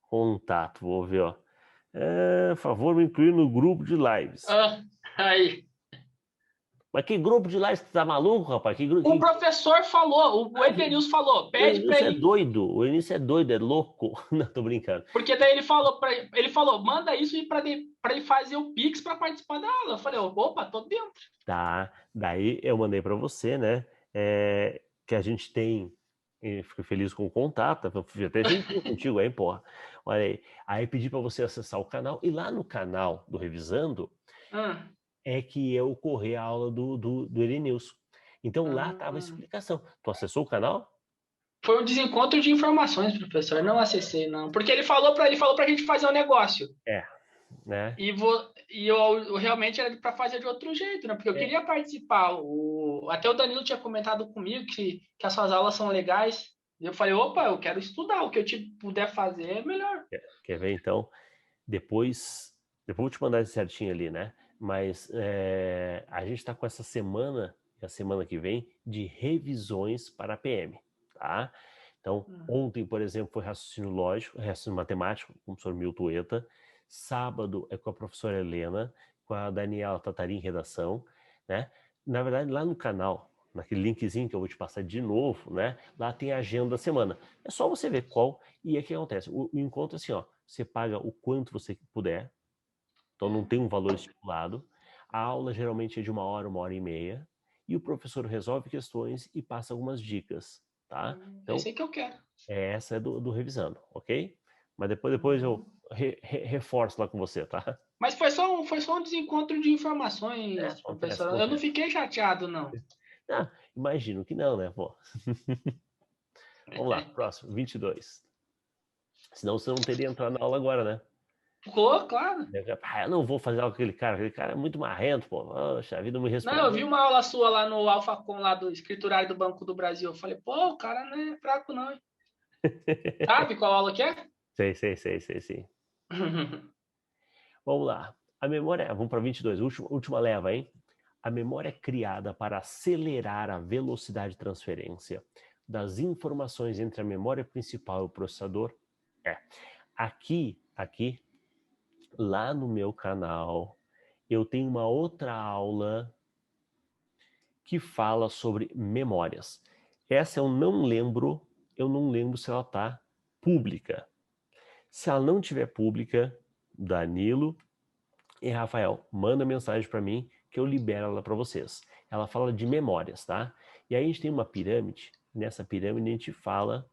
contato, vou ver, ó. Por favor, me incluir no grupo de lives. Aí. Mas que grupo de lives? Você tá maluco, rapaz? O professor falou, o Edenilson falou, pede para ele... O Edenilson é doido, é louco. Não, tô brincando. Porque daí ele falou, manda isso para ele fazer o Pix para participar da aula. Eu falei, opa, tô dentro. Tá, daí eu mandei para você, né, que a gente tem, fico feliz com o contato, até gente contigo aí, porra. Olha aí pedi para você acessar o canal, e lá no canal do Revisando, é que ia ocorrer a aula do Edenilson. Então lá tava a explicação. Tu acessou o canal? Foi um desencontro de informações, professor. Não acessei, não. Porque ele falou pra gente fazer um negócio. Né? E eu realmente era para fazer de outro jeito, né? Porque eu queria participar. Até o Danilo tinha comentado comigo que as suas aulas são legais. E eu falei, opa, eu quero estudar. O que eu puder fazer é melhor. Quer ver, então? Depois eu vou te mandar certinho ali, né? Mas a gente está com essa semana, e a semana que vem, de revisões para a PM, tá? Então, ontem, por exemplo, foi raciocínio lógico, raciocínio matemático, com o professor Milton Eta. Sábado é com a professora Helena, com a Daniela Tatarim em redação, né? Na verdade, lá no canal, naquele linkzinho que eu vou te passar de novo, né? Lá tem a agenda da semana. É só você ver qual, e é que acontece. O encontro é assim, ó, você paga o quanto você puder, então não tem um valor estipulado. A aula geralmente é de 1 hora e meia, e o professor resolve questões e passa algumas dicas, tá? Então, esse aí que eu quero. essa é do Revisando, ok? Mas depois reforço lá com você, tá? Mas foi só um desencontro de informações, Acontece, professor. Eu não fiquei chateado, não. Ah, imagino que não, né, pô? Vamos lá, próximo, 22. Senão você não teria entrado na aula agora, né? Ficou, claro. Eu não vou fazer algo com aquele cara é muito marrento, pô. Poxa, a vida não me Não, eu vi respondeu. uma aula sua lá no Alphacom, lá do escriturário do Banco do Brasil. Eu falei, pô, o cara não é fraco, não. Hein? Sabe qual aula que é? Sei. Vamos lá. A memória, vamos para 22, última leva, hein? A memória é criada para acelerar a velocidade de transferência das informações entre a memória principal e o processador. Aqui, lá no meu canal, eu tenho uma outra aula que fala sobre memórias. Essa eu não lembro se ela está pública. Se ela não tiver pública, Danilo e Rafael, manda mensagem para mim que eu libero ela para vocês. Ela fala de memórias, tá? E aí a gente tem uma pirâmide. Nessa pirâmide a gente fala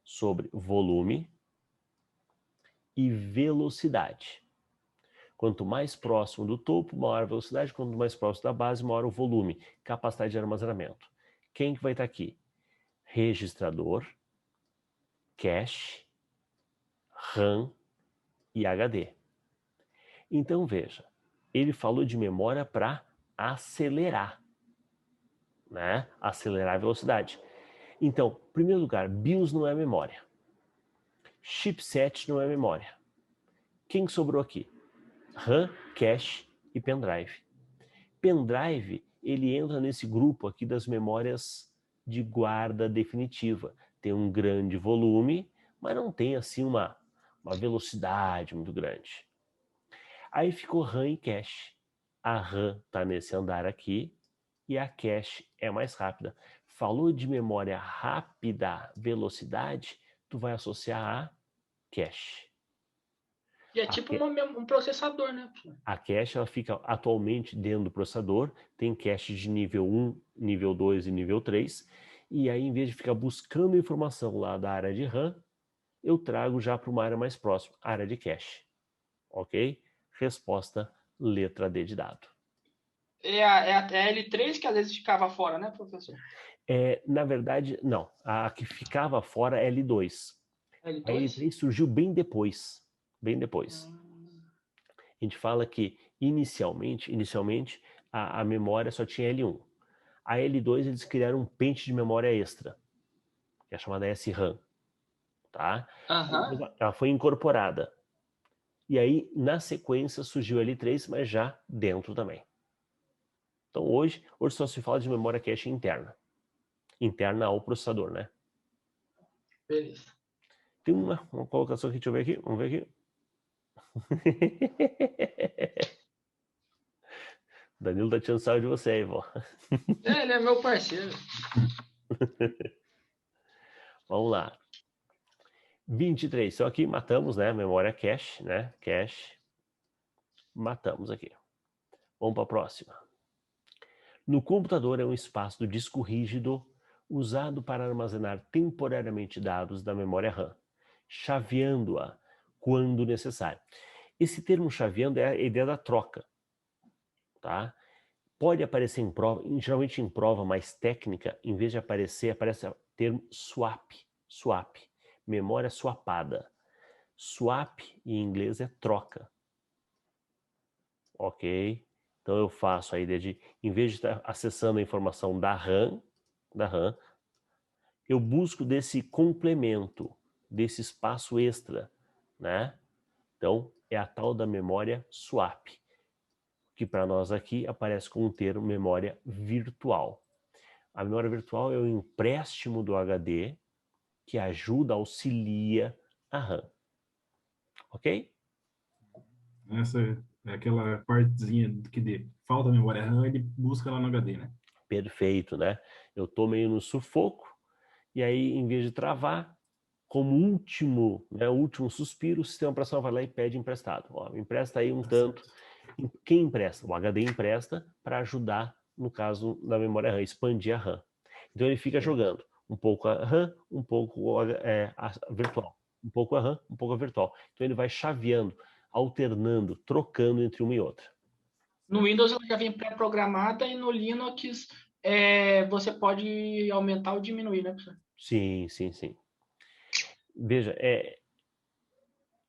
sobre volume e velocidade. Quanto mais próximo do topo, maior a velocidade. Quanto mais próximo da base, maior o volume, capacidade de armazenamento. Quem que vai estar aqui? Registrador, cache, RAM e HD. Então veja, ele falou de memória para acelerar, né? Acelerar a velocidade. Então, em primeiro lugar, BIOS não é memória. Chipset não é memória. Quem sobrou aqui? RAM, cache e pendrive. Pendrive, ele entra nesse grupo aqui das memórias de guarda definitiva. Tem um grande volume, mas não tem assim uma velocidade muito grande. Aí ficou RAM e cache. A RAM está nesse andar aqui e a cache é mais rápida. Falou de memória rápida, velocidade, tu vai associar a cache. E é tipo um processador, né? A cache ela fica atualmente dentro do processador, tem cache de nível 1, nível 2 e nível 3, e aí em vez de ficar buscando informação lá da área de RAM, eu trago já para uma área mais próxima, área de cache. Ok? Resposta, letra D de dado. É a L3 que às vezes ficava fora, né, professor? Na verdade, não. A que ficava fora é L2. L2? A L3 surgiu bem depois. Bem depois. A gente fala que inicialmente a memória só tinha L1. A L2 eles criaram um pente de memória extra, que é chamada SRAM. Tá? Ela foi incorporada. E aí, na sequência, surgiu a L3, mas já dentro também. Então hoje só se fala de memória cache interna. Interna ao processador, né? Beleza. Tem uma colocação aqui, deixa eu ver aqui. Vamos ver aqui. Danilo tá tirando sarro de você aí, vó. Ele é meu parceiro. Vamos lá. 23. Então aqui matamos, né? Memória cache, né? Cache. Matamos aqui. Vamos para a próxima. No computador é um espaço do disco rígido usado para armazenar temporariamente dados da memória RAM, chaveando-a quando necessário. Esse termo chaveando é a ideia da troca, tá? Pode aparecer em prova, geralmente em prova mais técnica, em vez de aparece o termo swap, memória swapada. Swap em inglês é troca, ok? Então eu faço a ideia de, em vez de estar acessando a informação da RAM, eu busco desse complemento, desse espaço extra, né? Então é a tal da memória swap, que para nós aqui aparece com o termo memória virtual. A memória virtual é o empréstimo do HD que ajuda, auxilia a RAM. Ok? Essa é aquela partezinha que falta memória RAM, ele busca lá no HD, né? Perfeito, né? Eu tô meio no sufoco, e aí, em vez de travar, como último suspiro, o sistema operacional vai lá e pede emprestado. Ó, me empresta aí um tanto. Quem empresta? O HD empresta para ajudar, no caso da memória RAM, expandir a RAM. Então ele fica jogando um pouco a RAM, um pouco a virtual. Um pouco virtual. Então ele vai chaveando, alternando, trocando entre uma e outra. No Windows ela já vem pré-programada e no Linux você pode aumentar ou diminuir, né, professor? Sim. Veja,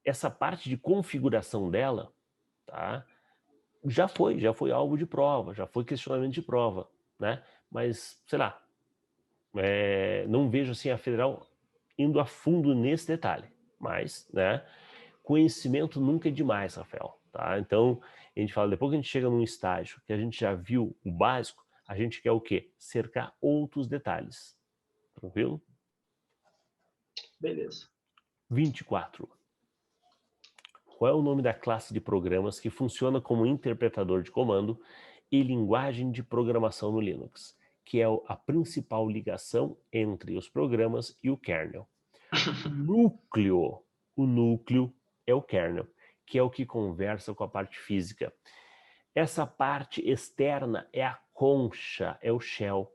essa parte de configuração dela, tá? Já foi alvo de prova, já foi questionamento de prova, né? Mas, sei lá, não vejo assim a federal indo a fundo nesse detalhe. Mas, né? Conhecimento nunca é demais, Rafael, tá? Então, a gente fala, depois que a gente chega num estágio que a gente já viu o básico, a gente quer o quê? Cercar outros detalhes. Tranquilo? Beleza. 24. Qual é o nome da classe de programas que funciona como interpretador de comando e linguagem de programação no Linux, que é a principal ligação entre os programas e o kernel? O núcleo é o kernel, que é o que conversa com a parte física. Essa parte externa é a concha, é o shell.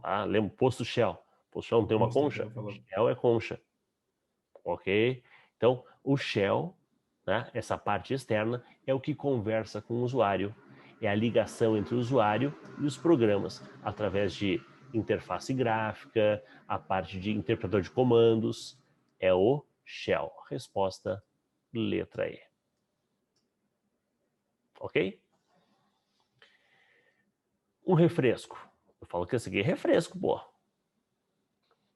Ah, lembra? Posto shell. Posto shell não tem uma concha? Shell é concha. Ok? Então, o shell, né, essa parte externa, é o que conversa com o usuário. É a ligação entre o usuário e os programas, através de interface gráfica, a parte de interpretador de comandos. É o shell. Resposta, letra E. Ok? Um refresco. Eu falo que esse aqui é refresco, pô.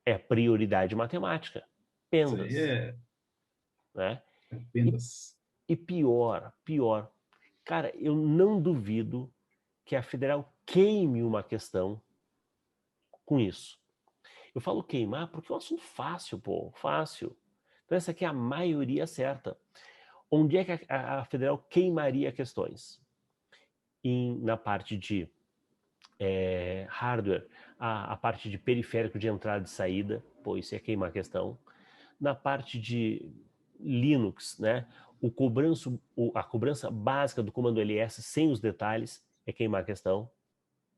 É prioridade matemática. Isso aí Pendas. Né? pendas. E pior. Cara, eu não duvido que a federal queime uma questão com isso. Eu falo queimar porque é um assunto fácil, pô. Fácil. Então essa aqui é a maioria certa. Onde é que a federal queimaria questões? Na parte de hardware, a parte de periférico de entrada e saída, pô, isso é queimar a questão. Na parte de Linux, né, a cobrança básica do comando ls sem os detalhes é queimar a questão,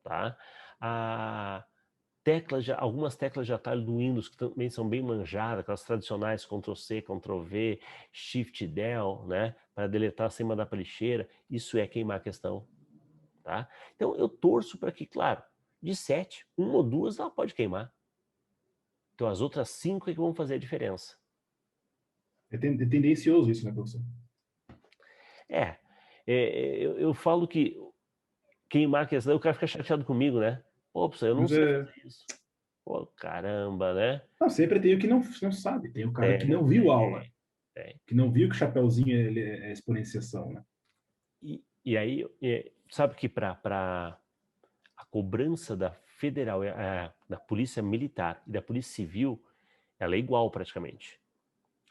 tá? Algumas teclas de atalho do Windows que também são bem manjadas, aquelas tradicionais Ctrl+C, Ctrl+V, Shift+Del, né, para deletar acima da lixeira, isso é queimar a questão. Tá? Então eu torço para que, claro, de 7, 1 ou 2 ela pode queimar. Então as outras 5 é que vão fazer a diferença. É tendencioso isso, né, professor? Eu falo que queimar a questão, o cara fica chateado comigo, né? Pô, professor, eu não Mas sei fazer isso. Pô, caramba, né? não, sempre tem o que não sabe. Tem o cara que não viu aula, É. que não viu que o Chapeuzinho ele é exponenciação, né? E aí, sabe que para a cobrança da federal, da polícia militar e da polícia civil, ela é igual praticamente.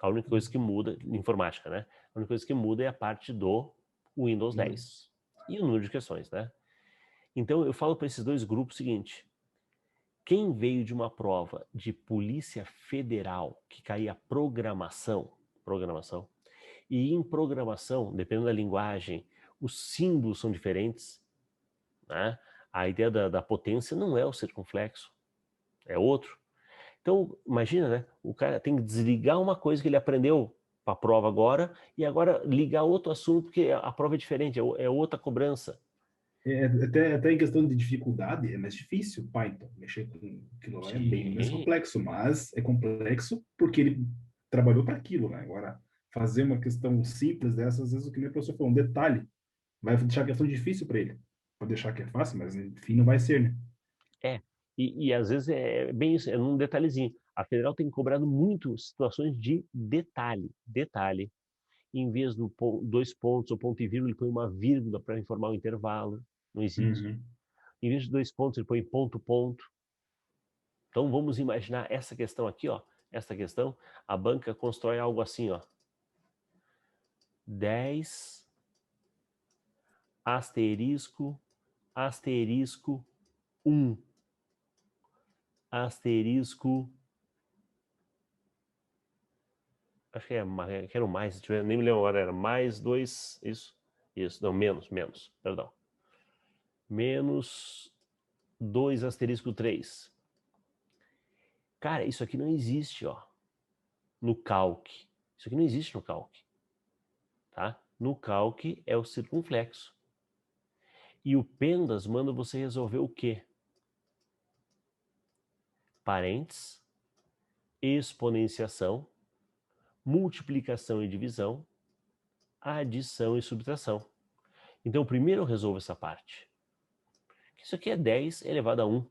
A única coisa que muda, informática, né? A única coisa que muda é a parte do Windows 10 e o número de questões, né? Então eu falo para esses dois grupos o seguinte: quem veio de uma prova de Polícia Federal que caía programação, e em programação, dependendo da linguagem, os símbolos são diferentes, né? A ideia da potência não é o circunflexo, é outro. Então, imagina, né? O cara tem que desligar uma coisa que ele aprendeu para a prova agora e agora ligar outro assunto porque a prova é diferente, é outra cobrança. Até em questão de dificuldade, é mais difícil Python. Mexer com aquilo lá é bem mais Sim. complexo, mas é complexo porque ele trabalhou para aquilo, né? Agora, fazer uma questão simples dessas, às vezes o que nem o professor falou, um detalhe, vai deixar a questão difícil para ele. Pode deixar que é fácil, mas enfim, não vai ser, né? É. E às vezes é bem isso, é num detalhezinho. A federal tem cobrado muito situações de detalhe. Em vez do 2 pontos ou ponto e vírgula, ele põe uma vírgula para informar o intervalo. Não existe. Uhum. Em vez de 2 pontos, ele põe ponto, ponto. Então vamos imaginar essa questão aqui, ó. Essa questão, a banca constrói algo assim, ó. 10 asterisco, asterisco 1, asterisco, acho que era mais, nem me lembro agora, era mais 2, isso, não, menos, perdão. Menos 2 asterisco 3. Cara, isso aqui não existe, ó. no calc. Isso aqui não existe no calc. Tá? No calc é o circunflexo. E o PENDAS manda você resolver o quê? Parênteses, exponenciação, multiplicação e divisão, adição e subtração. Então, primeiro eu resolvo essa parte. Isso aqui é 10 elevado a 1.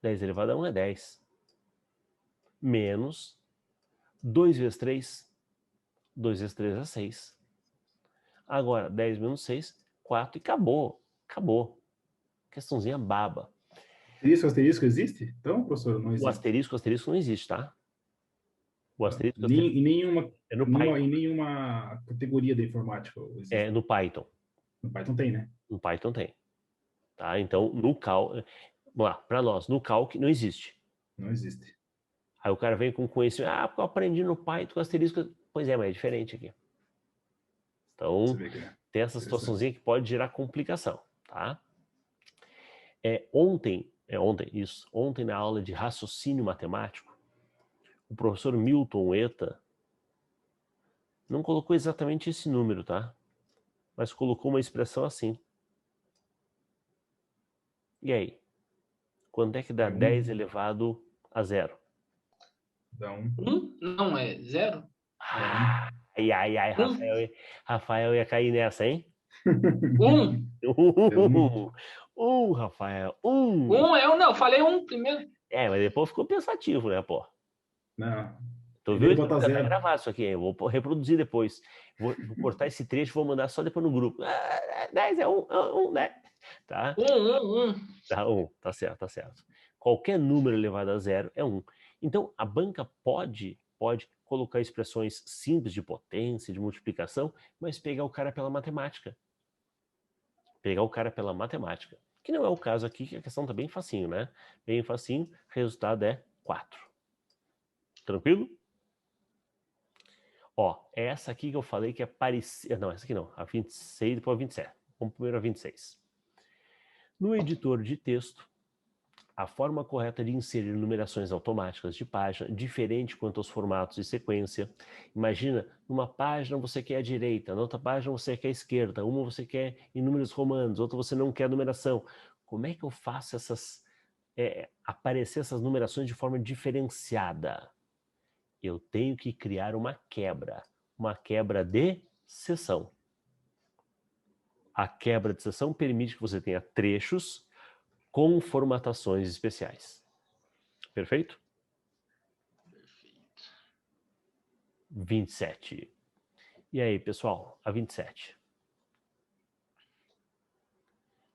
10 elevado a 1 é 10. Menos 2 vezes 3. 2 vezes 3 é 6. Agora, 10 menos 6, 4 e acabou. Acabou. Questãozinha baba. Asterisco existe? Então, professor, não existe. O asterisco não existe, tá? O asterisco, Em nenhuma, é no Python. em nenhuma categoria da informática existe. É no Python. No Python tem, né? No Python tem. Tá? Então, no Calc... Vamos lá, para nós, no Calc não existe. Não existe. Aí o cara vem com conhecimento, porque eu aprendi no Python, asterisco... Pois é, mas é diferente aqui. Então, tem essa situaçãozinha que pode gerar complicação, tá? Ontem na aula de raciocínio matemático, o professor Milton Eta não colocou exatamente esse número, tá? Mas colocou uma expressão assim. E aí? Quanto é que dá 10 elevado a 0? Dá 1. 1? Não, é 0? Ai, Rafael ia cair nessa, hein? 1? Rafael, 1. 1 eu não, falei 1 primeiro. Mas depois ficou pensativo, né, pô? Não. Tu viu? Tá gravado isso aqui, hein? Eu vou reproduzir depois. Vou cortar esse trecho e vou mandar só depois no grupo. 10 é 1, né? Tá? 1. Tá, 1, tá certo. Qualquer número elevado a 0 é 1. Então, a banca pode colocar expressões simples de potência, de multiplicação, mas pegar o cara pela matemática. Que não é o caso aqui, que a questão tá bem facinho, né? Bem facinho, resultado é 4. Tranquilo? Ó, essa aqui que eu falei que é parecida... Não, essa aqui não. A 26, depois a 27. Vamos primeiro a 26. No editor de texto, a forma correta de inserir numerações automáticas de página, diferente quanto aos formatos de sequência. Imagina, numa página você quer a direita, na outra página você quer a esquerda, uma você quer em números romanos, outra você não quer a numeração. Como é que eu faço aparecer essas numerações de forma diferenciada? Eu tenho que criar uma quebra de seção. A quebra de seção permite que você tenha trechos com formatações especiais. Perfeito? 27. E aí, pessoal, a 27.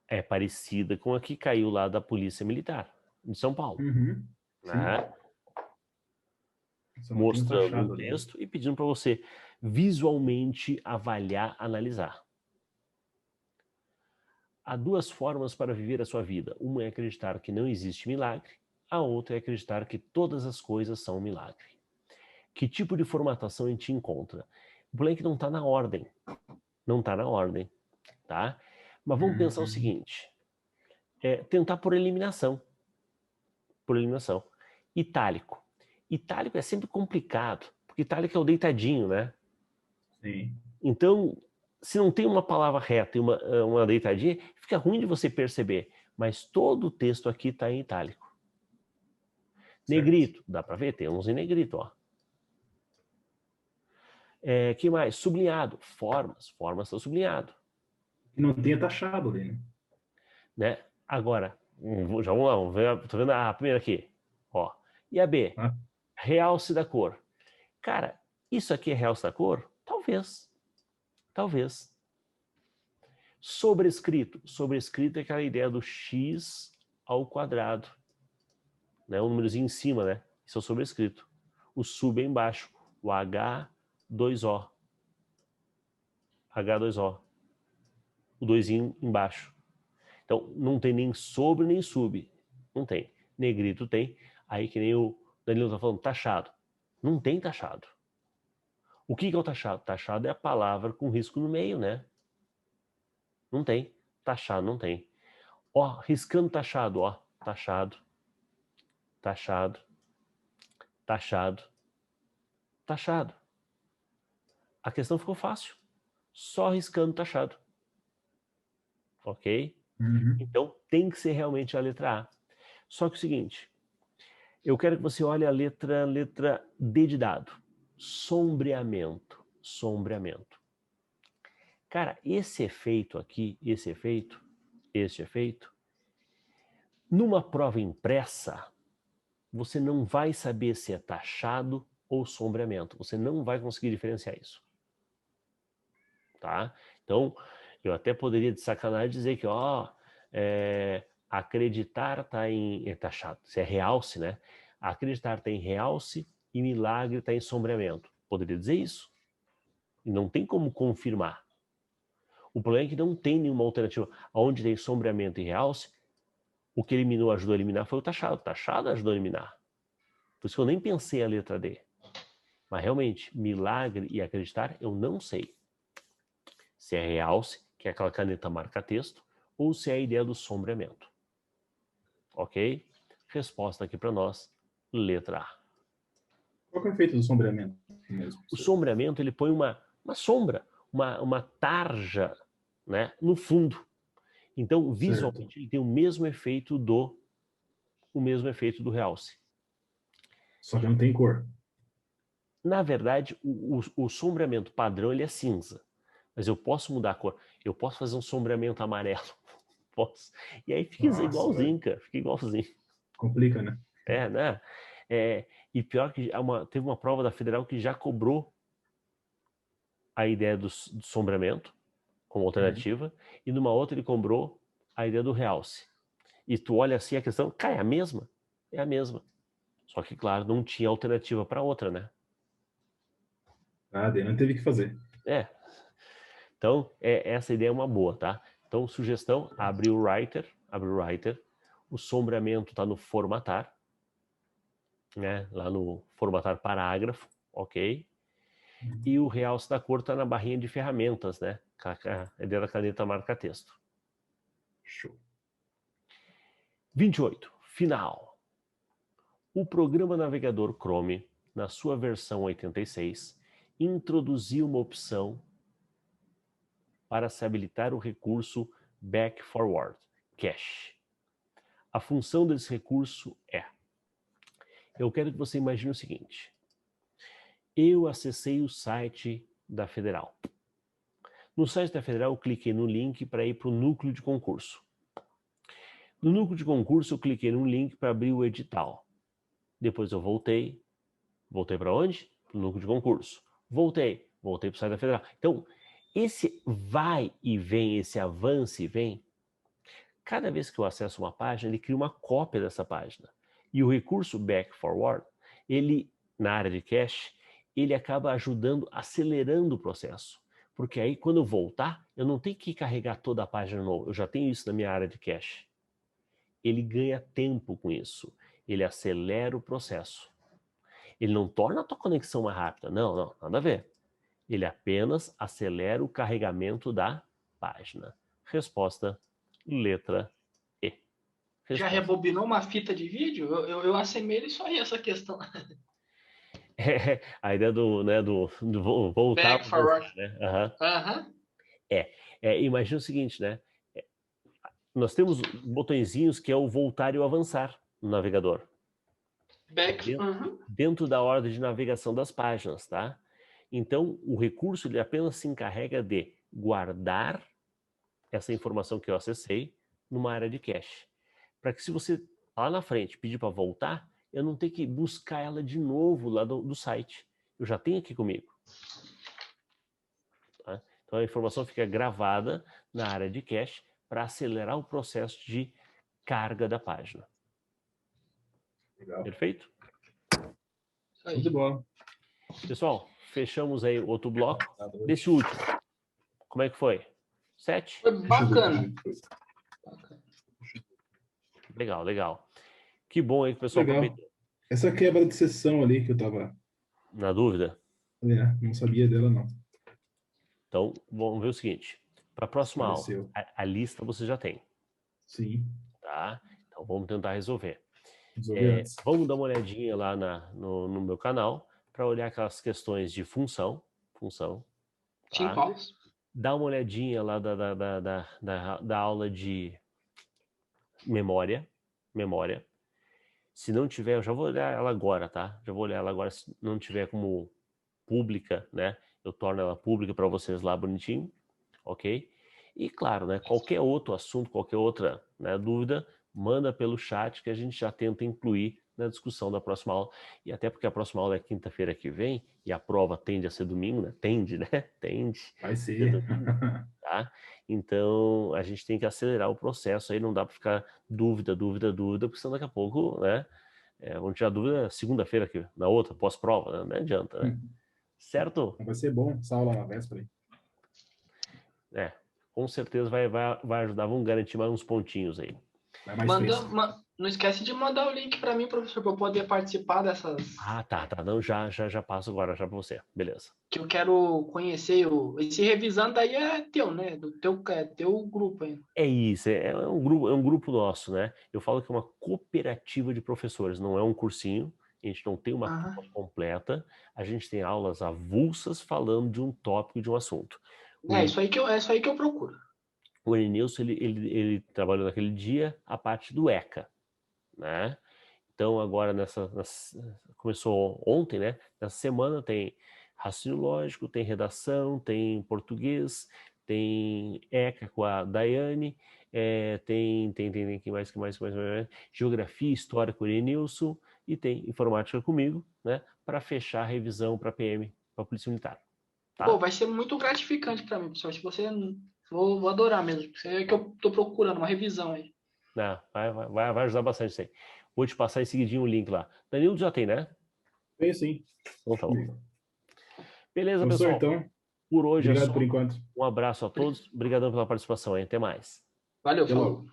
É parecida com a que caiu lá da Polícia Militar, de São Paulo. Uhum. Né? Mostrando um texto e pedindo para você visualmente avaliar, analisar. Há duas formas para viver a sua vida. Uma é acreditar que não existe milagre, a outra é acreditar que todas as coisas são um milagre. Que tipo de formatação a gente encontra? O problema é que não está na ordem. Não está na ordem, tá? Mas vamos pensar o seguinte. Tentar por eliminação. Itálico. Itálico é sempre complicado, porque itálico é o deitadinho, né? Sim. Então, se não tem uma palavra reta e uma deitadinha, fica ruim de você perceber. Mas todo o texto aqui está em itálico. Certo. Negrito, dá para ver? Tem uns em negrito, ó. Que mais? Sublinhado. Formas está sublinhado. E não tenha taxado ali, né? Agora, já vamos lá, tô vendo a primeira aqui. Ó. E a B? Realce da cor. Cara, isso aqui é realce da cor? Talvez. Sobrescrito. Sobrescrito é aquela ideia do x ao quadrado. Né? Um númerozinho em cima, né? Isso é o sobrescrito. O sub é embaixo. O H2O. H2O. O 2 embaixo. Então, não tem nem sobre nem sub. Não tem. Negrito tem. Aí que nem o Danilo está falando, taxado. Não tem taxado. O que é o taxado? Taxado é a palavra com risco no meio, né? Não tem. Taxado não tem. Ó, riscando taxado, ó. Taxado. taxado. A questão ficou fácil. Só riscando taxado. Ok? Uhum. Então, tem que ser realmente a letra A. Só que é o seguinte, eu quero que você olhe a letra D de dado. Sombreamento. Sombreamento. Cara, esse efeito aqui, este efeito, numa prova impressa, você não vai saber se é taxado ou sombreamento. Você não vai conseguir diferenciar isso. Tá? Então, eu até poderia de sacanagem dizer que, acreditar está em taxado. Se é realce, né? Acreditar está em realce e milagre está em sombreamento. Poderia dizer isso. E não tem como confirmar. O problema é que não tem nenhuma alternativa. Onde tem sombreamento e realce, o que eliminou, ajudou a eliminar foi o taxado. O taxado ajudou a eliminar. Por isso que eu nem pensei a letra D. Mas realmente, milagre e acreditar, eu não sei. Se é realce, que é aquela caneta marca-texto, ou se é a ideia do sombreamento. Ok? Resposta aqui para nós, letra A. Qual que é o efeito do sombreamento mesmo? O sombreamento, ele põe uma sombra, uma tarja, né, no fundo. Então, visualmente, ele tem o mesmo efeito do realce. Só que não tem cor. Na verdade, o sombreamento padrão ele é cinza. Mas eu posso mudar a cor. Eu posso fazer um sombreamento amarelo. Posso. E aí fica igualzinho, cara. Fica igualzinho. Complica, né? Né? E pior que teve uma prova da Federal que já cobrou a ideia do sombreamento como alternativa, e numa outra ele cobrou a ideia do realce. E tu olha assim, a questão, é a mesma? É a mesma. Só que, claro, não tinha alternativa para outra, né? Daí não teve o que fazer. Então, essa ideia é uma boa, tá? Então, sugestão, abre o Writer, o sombreamento está no formatar, né? Lá no formatar parágrafo, ok? E o realce da cor está na barrinha de ferramentas, né? A ideia da caneta marca-texto. Show. 28. Final. O programa navegador Chrome, na sua versão 86, introduziu uma opção para se habilitar o recurso Back Forward Cache. A função desse recurso é: eu quero que você imagine o seguinte. Eu acessei o site da Federal. No site da Federal, eu cliquei no link para ir para o núcleo de concurso. No núcleo de concurso, eu cliquei no link para abrir o edital. Depois eu voltei. Voltei para onde? Para o núcleo de concurso. Voltei para o site da Federal. Então, esse vai e vem, esse avança e vem, cada vez que eu acesso uma página, ele cria uma cópia dessa página. E o recurso Back Forward, ele, na área de cache, ele acaba ajudando, acelerando o processo. Porque aí, quando eu voltar, eu não tenho que carregar toda a página de novo. Eu já tenho isso na minha área de cache. Ele ganha tempo com isso. Ele acelera o processo. Ele não torna a tua conexão mais rápida. Não, nada a ver. Ele apenas acelera o carregamento da página. Resposta, letra E. Resposta. Já rebobinou uma fita de vídeo? Eu assemelho isso aí, essa questão. A ideia do voltar. Back forward. Né? Imagina o seguinte, né? Nós temos botõezinhos que é o voltar e o avançar no navegador. Dentro da ordem de navegação das páginas, tá? Então, o recurso ele apenas se encarrega de guardar essa informação que eu acessei numa área de cache. Para que se você lá na frente pedir para voltar, eu não tenho que buscar ela de novo lá do site. Eu já tenho aqui comigo. Tá? Então, a informação fica gravada na área de cache para acelerar o processo de carga da página. Legal. Perfeito? Muito bom. Pessoal, fechamos aí outro bloco. Desse último, como é que foi? 7? Foi bacana. Legal. Que bom aí que o pessoal aproveitou. Essa quebra de sessão ali que eu tava... Na dúvida? Não sabia dela, não. Então, vamos ver o seguinte. Para a próxima aula, a lista você já tem. Sim. Tá? Então, vamos tentar resolver. Resolver antes. Vamos dar uma olhadinha lá no meu canal para olhar aquelas questões de função, Sim, tá? Paulos. Dá uma olhadinha lá da aula de memória. Se não tiver, eu já vou olhar ela agora, tá? Já vou olhar ela agora, se não tiver como pública, né? Eu torno ela pública para vocês lá bonitinho, ok? E claro, né? Qualquer outro assunto, qualquer outra, né, dúvida, manda pelo chat que a gente já tenta incluir na discussão da próxima aula. E até porque a próxima aula é quinta-feira que vem e a prova tende a ser domingo, né? Tende, né? Tende. Vai ser. Domingo, tá? Então a gente tem que acelerar o processo aí, não dá para ficar dúvida, porque senão daqui a pouco, né? Vamos tirar dúvida segunda-feira aqui, na outra, pós-prova, né? Não adianta, né? Certo? Vai ser bom essa aula na véspera. Com certeza vai ajudar, vamos garantir mais uns pontinhos aí. Não esquece de mandar o link para mim, professor, para eu poder participar dessas. Ah, tá. Não, já passo agora já para você. Beleza. Que eu quero conhecer. Esse revisando aí é teu, né? Teu grupo aí. É isso, é um grupo nosso, né? Eu falo que é uma cooperativa de professores, não é um cursinho. A gente não tem uma turma completa, a gente tem aulas avulsas falando de um tópico, de um assunto. É isso aí que eu procuro. O Elenilson, ele trabalhou naquele dia a parte do ECA, né? Então agora começou ontem, né? Nessa semana tem raciocínio lógico, tem redação, tem português, tem ECA com a Daiane, tem que mais, geografia, história com o Elenilson e tem informática comigo, né? Para fechar a revisão para PM, para Polícia Militar. Tá? Pô, vai ser muito gratificante para mim, professor. Se você vou adorar mesmo. É que eu tô procurando uma revisão aí. Vai ajudar bastante isso aí. Vou te passar em seguidinho o link lá. Danilo já tem, né? Tem sim. Então tá bom. Beleza, professor, pessoal. Então, por hoje obrigado é só. Por enquanto. Um abraço a todos. Obrigadão pela participação aí. Até mais. Valeu, falou.